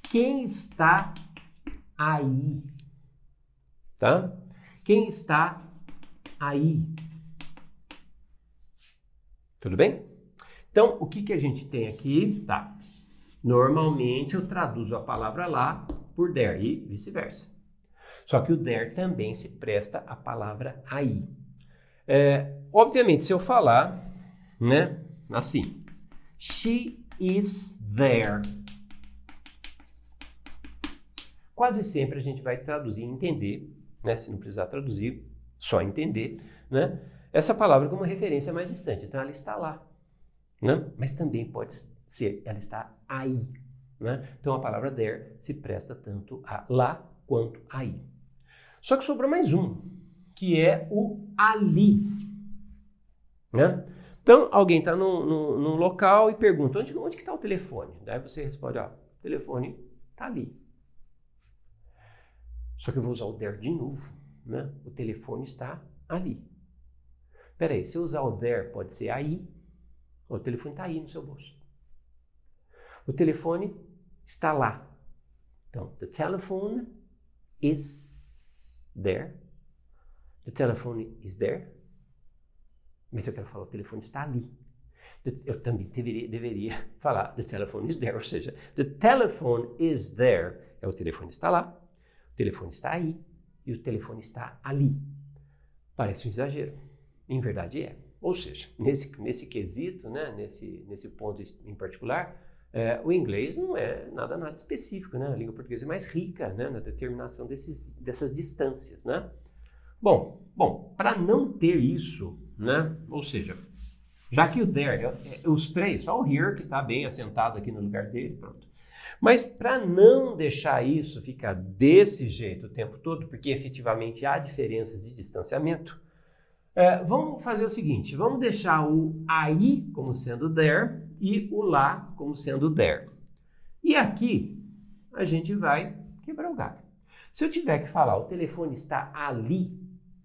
Quem está aí? Tá? Quem está aí? Tudo bem? Então, o que a gente tem aqui? Tá. Normalmente eu traduzo a palavra lá por there e vice-versa. Só que o there também se presta à palavra aí. Obviamente, se eu falar, né, assim, she is there. Quase sempre a gente vai traduzir e entender, né, se não precisar traduzir, só entender, né, essa palavra como referência mais distante. Então, ela está lá, né? Mas também pode ser, ela está aí, né? Então, a palavra there se presta tanto a lá quanto aí. Só que sobrou mais um, que é o ali, né? Então, alguém está num local e pergunta, onde que está o telefone? Daí você responde, o telefone está ali. Só que eu vou usar o there de novo, né? O telefone está ali. Peraí, se eu usar o there, pode ser aí. O telefone está aí no seu bolso. O telefone está lá. Então, the telephone is there. The telephone is there. Mas eu quero falar, o telefone está ali. Eu também deveria falar, the telephone is there. Ou seja, the telephone is there. O telefone está lá. O telefone está aí. E o telefone está ali. Parece um exagero. Em verdade é. Ou seja, nesse quesito, né, nesse ponto em particular, o inglês não é nada específico, né? A língua portuguesa é mais rica, né, na determinação dessas distâncias, né? Bom, para não ter isso, né, ou seja, já que o there, os três, só o here que está bem assentado aqui no lugar dele, pronto. Mas para não deixar isso ficar desse jeito o tempo todo, porque efetivamente há diferenças de distanciamento, vamos fazer o seguinte, vamos deixar o aí como sendo there e o lá como sendo there. E aqui a gente vai quebrar o galho. Se eu tiver que falar o telefone está ali,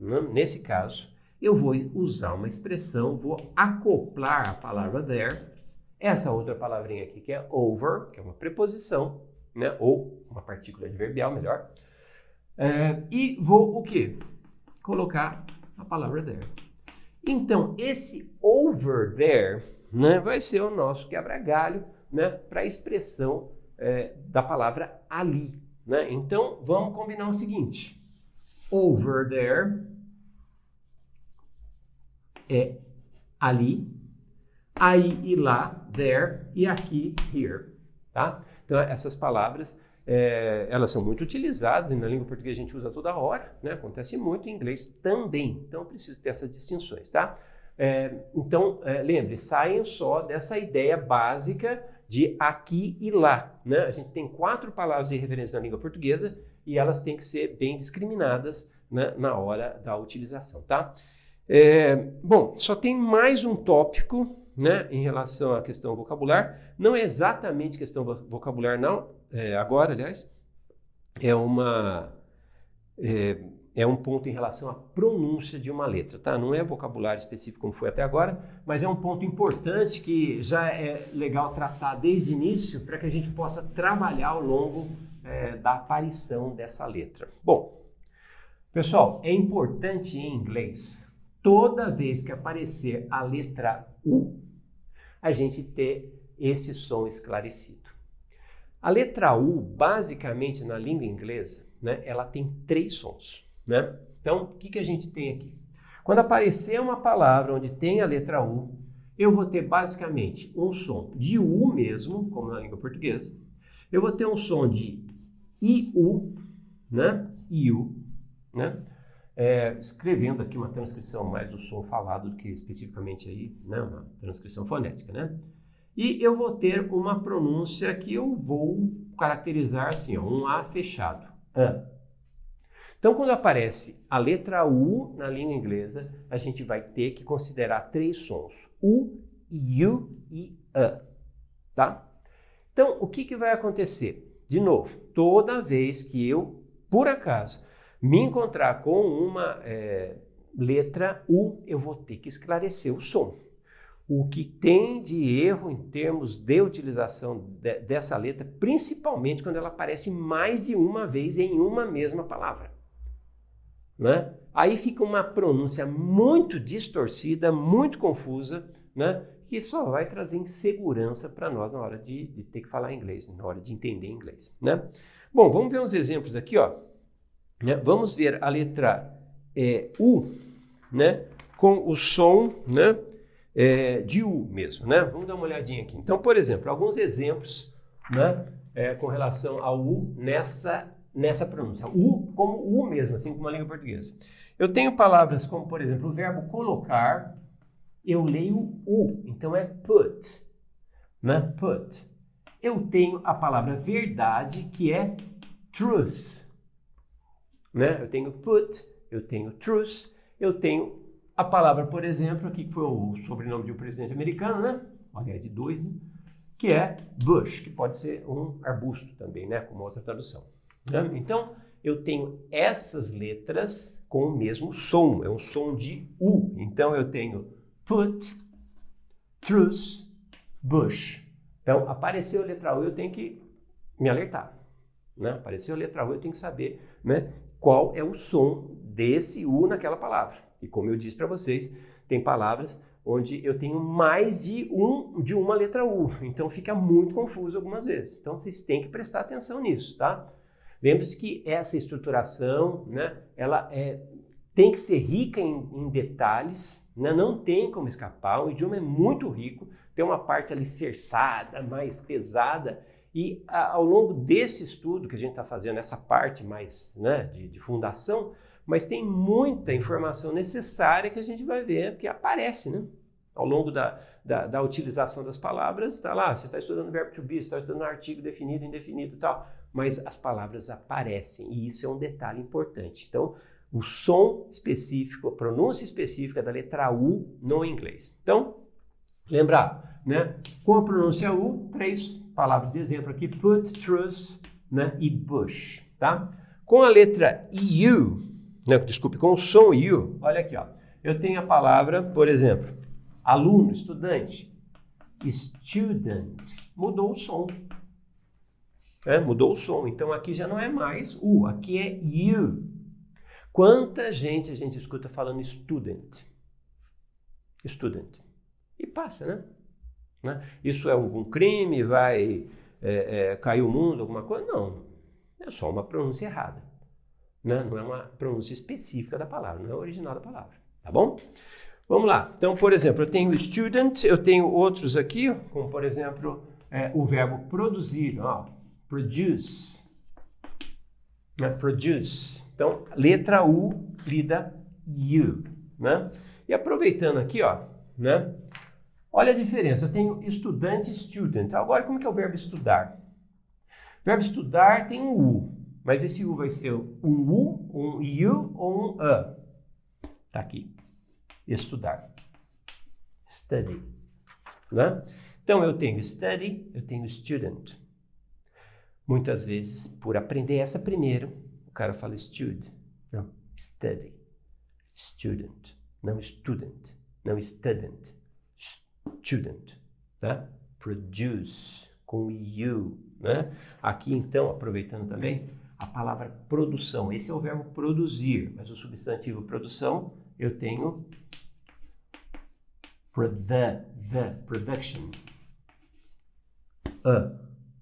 né, nesse caso, eu vou usar uma expressão, vou acoplar a palavra there, essa outra palavrinha aqui que é over, que é uma preposição, né, ou uma partícula adverbial, melhor, e vou o quê? Colocar a palavra there. Então, esse over there, né, vai ser o nosso quebra-galho, né, para a expressão da palavra ali. Né? Então, vamos combinar o seguinte. Over there é ali, aí e lá, there, e aqui, here. Tá? Então, essas palavras, elas são muito utilizadas, e na língua portuguesa a gente usa toda hora, né? Acontece muito em inglês também, então preciso ter essas distinções, tá? Então, lembre, saiam só dessa ideia básica de aqui e lá, né? A gente tem 4 palavras de referência na língua portuguesa e elas têm que ser bem discriminadas, né, na hora da utilização, tá? Bom, só tem mais um tópico, né, em relação à questão vocabular. Não é exatamente questão vocabular, não. Agora, aliás, é um ponto em relação à pronúncia de uma letra, tá? Não é vocabulário específico como foi até agora, mas é um ponto importante que já é legal tratar desde o início para que a gente possa trabalhar ao longo da aparição dessa letra. Bom, pessoal, é importante em inglês, toda vez que aparecer a letra U, a gente ter esse som esclarecido. A letra U, basicamente na língua inglesa, né, ela tem 3 sons. Né? Então, o que a gente tem aqui? Quando aparecer uma palavra onde tem a letra U, eu vou ter basicamente um som de U mesmo, como na língua portuguesa. Eu vou ter um som de IU, né? IU. né? Escrevendo aqui uma transcrição mais do som falado do que especificamente aí, né? Uma transcrição fonética, né? E eu vou ter uma pronúncia que eu vou caracterizar assim, ó, um A fechado. Então, quando aparece a letra U na língua inglesa, a gente vai ter que considerar 3 sons. U, U e A. Tá? Então, o que vai acontecer? De novo, toda vez que eu, por acaso, me encontrar com uma letra U, eu vou ter que esclarecer o som. O que tem de erro em termos de utilização dessa letra, principalmente quando ela aparece mais de uma vez em uma mesma palavra. Né? Aí fica uma pronúncia muito distorcida, muito confusa, né? Que só vai trazer insegurança para nós na hora de ter que falar inglês, na hora de entender inglês. Né? Bom, vamos ver uns exemplos aqui. Ó. Né? Vamos ver a letra U, né? Com o som, né? De U mesmo. Né? Vamos dar uma olhadinha aqui. Então, por exemplo, alguns exemplos, né? Com relação ao U nessa pronúncia. U como U mesmo, assim como a língua portuguesa. Eu tenho palavras como, por exemplo, o verbo colocar, eu leio U, então é put, né? Put. Eu tenho a palavra verdade, que é truth, né? Eu tenho put, eu tenho truth, eu tenho a palavra, por exemplo, aqui que foi o sobrenome de um presidente americano, né? Aliás, de 2, né? Que é bush, que pode ser um arbusto também, né? Com uma outra tradução. Né? Então, eu tenho essas letras com o mesmo som, é um som de U. Então, eu tenho put, truth, bush. Então, apareceu a letra U, eu tenho que me alertar. Né? Apareceu a letra U, eu tenho que saber, né, qual é o som desse U naquela palavra. E como eu disse para vocês, tem palavras onde eu tenho mais de uma letra U. Então, fica muito confuso algumas vezes. Então, vocês têm que prestar atenção nisso, tá? Lembre-se que essa estruturação, né, ela tem que ser rica em detalhes, né, não tem como escapar, o idioma é muito rico, tem uma parte alicerçada, mais pesada, e ao longo desse estudo que a gente está fazendo, essa parte mais, né, de fundação, mas tem muita informação necessária que a gente vai ver, que aparece, né, ao longo da utilização das palavras, está lá, você está estudando verbo to be, você está estudando artigo definido, indefinido e tal, mas as palavras aparecem, e isso é um detalhe importante. Então, o som específico, a pronúncia específica da letra U no inglês. Então, lembrar, né? Com a pronúncia U, 3 palavras de exemplo aqui, put, truth, né? E bush, tá? Com a letra U, né? Desculpe, com o som U, olha aqui, ó. Eu tenho a palavra, por exemplo, aluno, estudante, student, mudou o som. Mudou o som, então aqui já não é mais U, aqui é U. Quanta gente a gente escuta falando student? Student. E passa, né? Isso é algum crime? Vai cair o mundo? Alguma coisa? Não. É só uma pronúncia errada. Né? Não é uma pronúncia específica da palavra, não é original da palavra. Tá bom? Vamos lá. Então, por exemplo, eu tenho student, eu tenho outros aqui, como por exemplo, o verbo produzir. Ó, produce. Produce. Então, letra U, lida U, né? E aproveitando aqui, ó, né? Olha a diferença. Eu tenho estudante, student. Agora, como que é o verbo estudar? O verbo estudar tem um U, mas esse U vai ser um U, um U ou um A? Tá aqui. Estudar. Study, né? Então, eu tenho study, eu tenho student. Muitas vezes, por aprender essa primeiro, o cara fala stud, não, study, student, não student, não student, student, tá? Produce, com U, né? Aqui, então, aproveitando também, a palavra produção, esse é o verbo produzir, mas o substantivo produção, eu tenho production,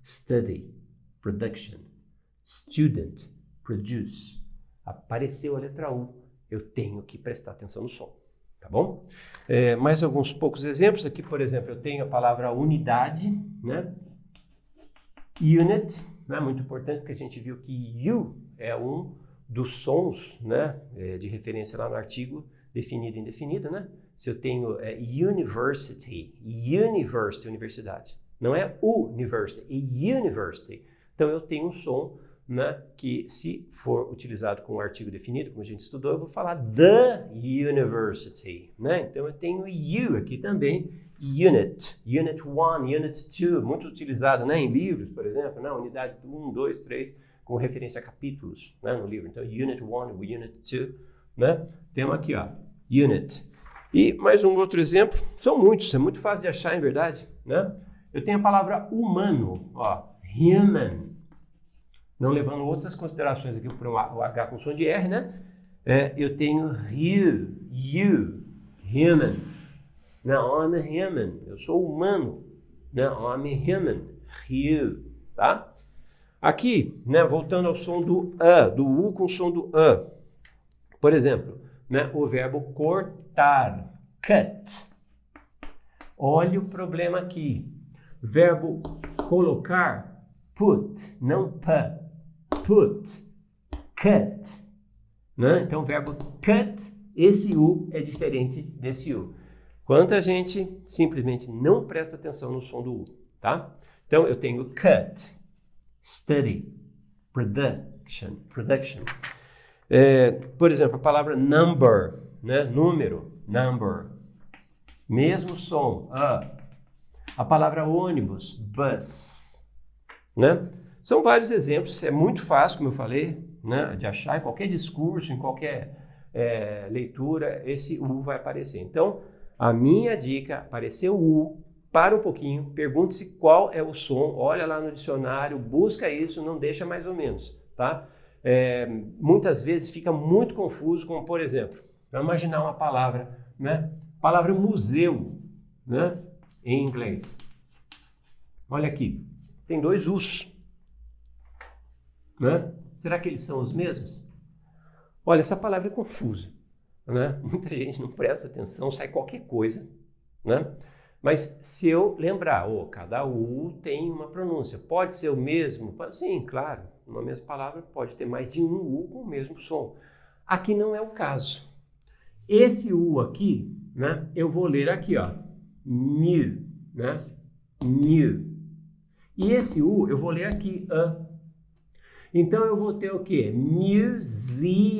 study, production, student, produce. Apareceu a letra U, eu tenho que prestar atenção no som, tá bom? Mais alguns poucos exemplos aqui, por exemplo, eu tenho a palavra unidade, né? Unit, né? Muito importante porque a gente viu que U é um dos sons, né, de referência lá no artigo definido e indefinido, né? Se eu tenho university, universidade. Não é university, é university. Então eu tenho um som, né, que se for utilizado com o artigo definido, como a gente estudou, eu vou falar the university, né? Então eu tenho you aqui também, unit 1, unit 2, muito utilizado, né, em livros, por exemplo, né, unidade 1, 2, 3, com referência a capítulos, né, no livro. Então unit 1, unit 2, né? Temos aqui, ó, unit. E mais um outro exemplo, são muitos, é muito fácil de achar, em verdade, né? Eu tenho a palavra humano, ó, human. Não levando outras considerações aqui para o H com som de R, né? Eu tenho you, human. Não, I'm a human. Eu sou humano. Não, I'm a human. You, tá? Aqui, né, voltando ao som do A, do U com som do A. Por exemplo, né, o verbo cortar, cut. Olha o problema aqui. Verbo colocar, put, não put, cut, né? Então, o verbo cut, esse U é diferente desse U. Quanta gente simplesmente não presta atenção no som do U, tá? Então, eu tenho cut, study, production. Por exemplo, a palavra number, né? Número, number. Mesmo som, a palavra ônibus, bus, né? São vários exemplos, é muito fácil, como eu falei, né, de achar em qualquer discurso, em qualquer leitura, esse U vai aparecer. Então, a minha dica, apareceu o U, para um pouquinho, pergunte-se qual é o som, olha lá no dicionário, busca isso, não deixa mais ou menos, tá? Muitas vezes fica muito confuso, como por exemplo, vamos imaginar uma palavra, né? Palavra museu, né? Em inglês. Olha aqui, tem dois U's, né? Será que eles são os mesmos? Olha, essa palavra é confusa, né? Muita gente não presta atenção, sai qualquer coisa, né? Mas se eu lembrar, cada U tem uma pronúncia, pode ser o mesmo? Sim, claro, uma mesma palavra pode ter mais de um U com o mesmo som. Aqui não é o caso. Esse U aqui, né? Eu vou ler aqui, ó, new, né? New. E esse U eu vou ler aqui, Então eu vou ter o quê? Museum.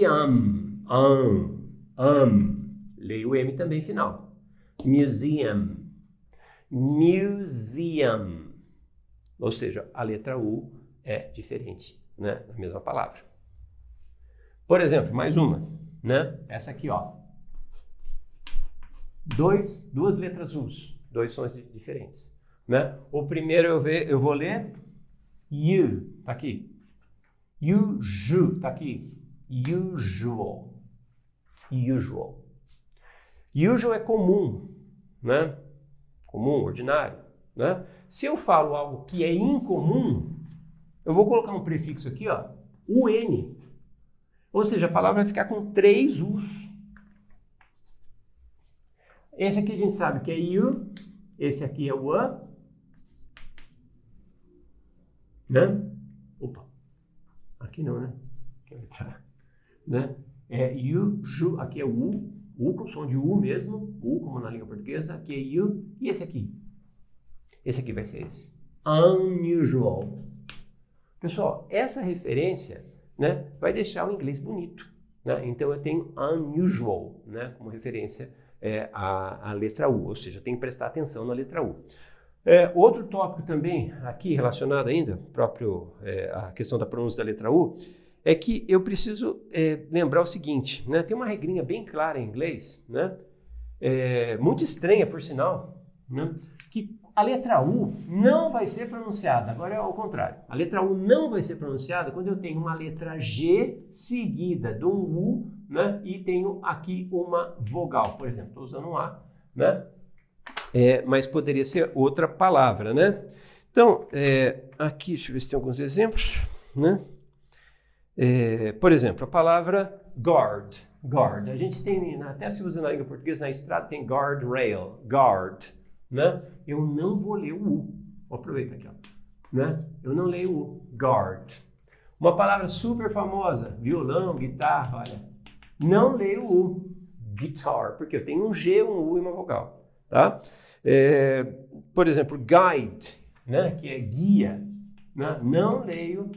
Leio o M também final. Museum. Museum. Ou seja, a letra U é diferente, né? Na mesma palavra. Por exemplo, mais uma, né? Essa aqui, ó. Duas letras U's, dois sons diferentes, né? O primeiro eu vou ler you, tá aqui. Usual, tá aqui. Usual. Usual é comum, né? Comum, ordinário, né? Se eu falo algo que é incomum, eu vou colocar um prefixo aqui, ó, UN. Ou seja, a palavra vai ficar com 3 U's. Esse aqui a gente sabe que é you, esse aqui é o a, né? Opa, aqui não, né? Né? Aqui é o U com som de U mesmo, U como na língua portuguesa, aqui é you, e esse aqui vai ser esse, unusual. Pessoal, essa referência, né, vai deixar o inglês bonito, né? Então eu tenho unusual, né, como referência a letra U, ou seja, eu tenho que prestar atenção na letra U. Outro tópico também, aqui relacionado ainda, a questão da pronúncia da letra U, é que eu preciso lembrar o seguinte, né? Tem uma regrinha bem clara em inglês, né? Muito estranha, por sinal, né? Que a letra U não vai ser pronunciada, agora é ao contrário. A letra U não vai ser pronunciada quando eu tenho uma letra G seguida de um U, né? E tenho aqui uma vogal, por exemplo, estou usando um A, né? Mas poderia ser outra palavra, né? Então, aqui, deixa eu ver se tem alguns exemplos, né? Por exemplo, a palavra guard. A gente tem, até se usa na língua portuguesa, na estrada tem guardrail, guard, né? Eu não vou ler o U. Vou aproveitar aqui, ó, né? Eu não leio o U, guard. Uma palavra super famosa, violão, guitarra, olha. Não leio o U, guitar, porque eu tenho um G, um U e uma vogal, tá? Por exemplo, guide, né, que é guia, né? Não leio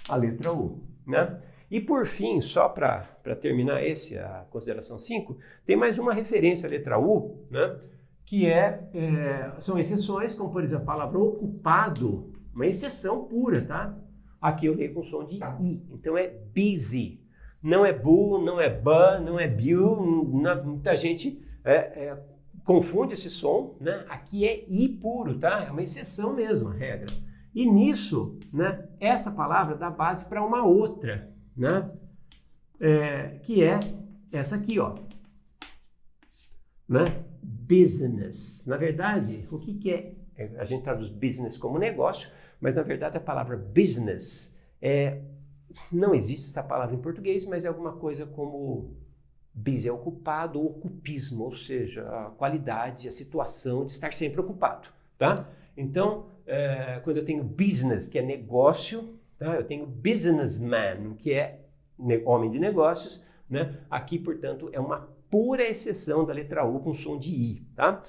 a letra U, né? E por fim, só para terminar a consideração 5, tem mais uma referência à letra U, né? Que são exceções, como por exemplo a palavra ocupado, uma exceção pura, tá? Aqui eu leio com som de I, então é busy. Não é bu, não é bu, não é biu, muita gente confunde esse som, né? Aqui é I puro, tá? É uma exceção mesmo, a regra. E nisso, né, essa palavra dá base para uma outra, né? Que é essa aqui, ó. Né? Business. Na verdade, o que é? A gente traduz business como negócio, mas na verdade a palavra business não existe essa palavra em português, mas é alguma coisa como busy é ocupado ou ocupismo, ou seja, a qualidade, a situação de estar sempre ocupado, tá? Então, quando eu tenho business, que é negócio, tá? Eu tenho businessman, que é homem de negócios, né? Aqui, portanto, é uma pura exceção da letra U com som de I, tá?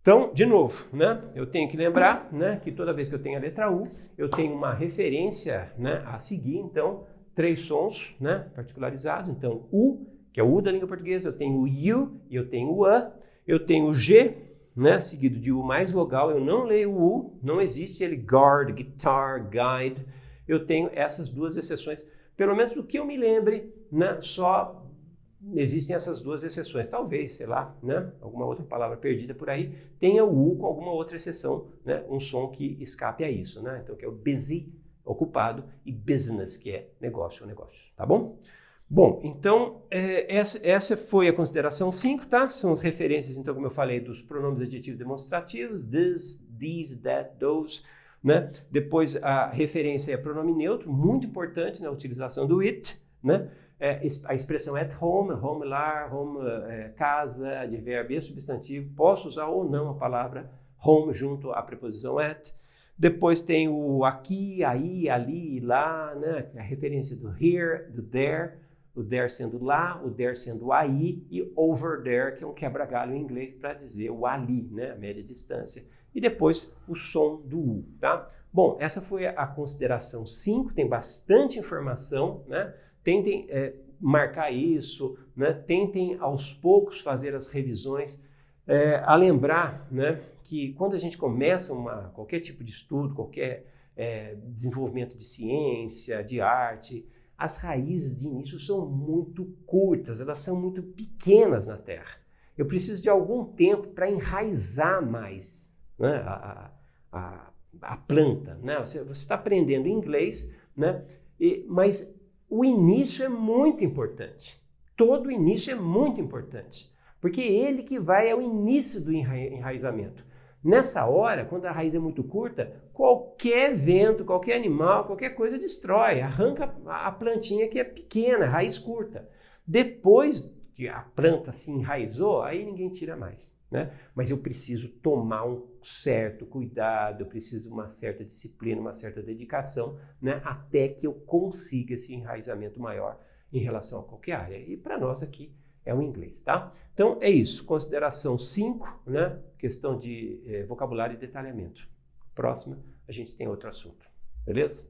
Então, de novo, né? Eu tenho que lembrar, né, que toda vez que eu tenho a letra U, eu tenho uma referência, né, a seguir. Então, 3 sons, né, particularizados. Então, U, que é o U da língua portuguesa, eu tenho o U e eu tenho o A, eu tenho o G, né, seguido de U mais vogal. Eu não leio o U, não existe ele, guard, guitar, guide. Eu tenho essas duas exceções, pelo menos do que eu me lembre, né, só existem essas duas exceções. Talvez, sei lá, né, alguma outra palavra perdida por aí, tenha o U com alguma outra exceção, né, um som que escape a isso, né? Então, que é o busy, ocupado, e business, que é negócio, tá bom? Bom, então, essa foi a consideração 5, tá? São referências, então, como eu falei, dos pronomes adjetivos demonstrativos, this, these, that, those, né? Depois, a referência é pronome neutro, muito importante na utilização do it, né? A expressão at home, home lar, home casa, advérbio e substantivo. Posso usar ou não a palavra home junto à preposição at. Depois tem o aqui, aí, ali, lá, né? A referência do here, do there, o there sendo lá, o there sendo aí, e over there, que é um quebra-galho em inglês para dizer o ali, né? A média distância. E depois o som do U, tá? Bom, essa foi a consideração 5, tem bastante informação, né? Tentem marcar isso, né? Tentem aos poucos fazer as revisões, a lembrar, né, que quando a gente começa qualquer tipo de estudo, qualquer desenvolvimento de ciência, de arte, as raízes de início são muito curtas, elas são muito pequenas na Terra. Eu preciso de algum tempo para enraizar mais, né, a planta, né? Você está aprendendo inglês, né? Mas o início é muito importante. Todo início é muito importante, porque ele que é o início do enraizamento. Nessa hora, quando a raiz é muito curta, qualquer vento, qualquer animal, qualquer coisa destrói, arranca a plantinha que é pequena, raiz curta. Depois que a planta se enraizou, aí ninguém tira mais, né? Mas eu preciso tomar um certo cuidado, eu preciso de uma certa disciplina, uma certa dedicação, né? Até que eu consiga esse enraizamento maior em relação a qualquer área. E para nós aqui é o inglês, tá? Então é isso, consideração 5, né? Questão de vocabulário e detalhamento. Próxima, a gente tem outro assunto, beleza?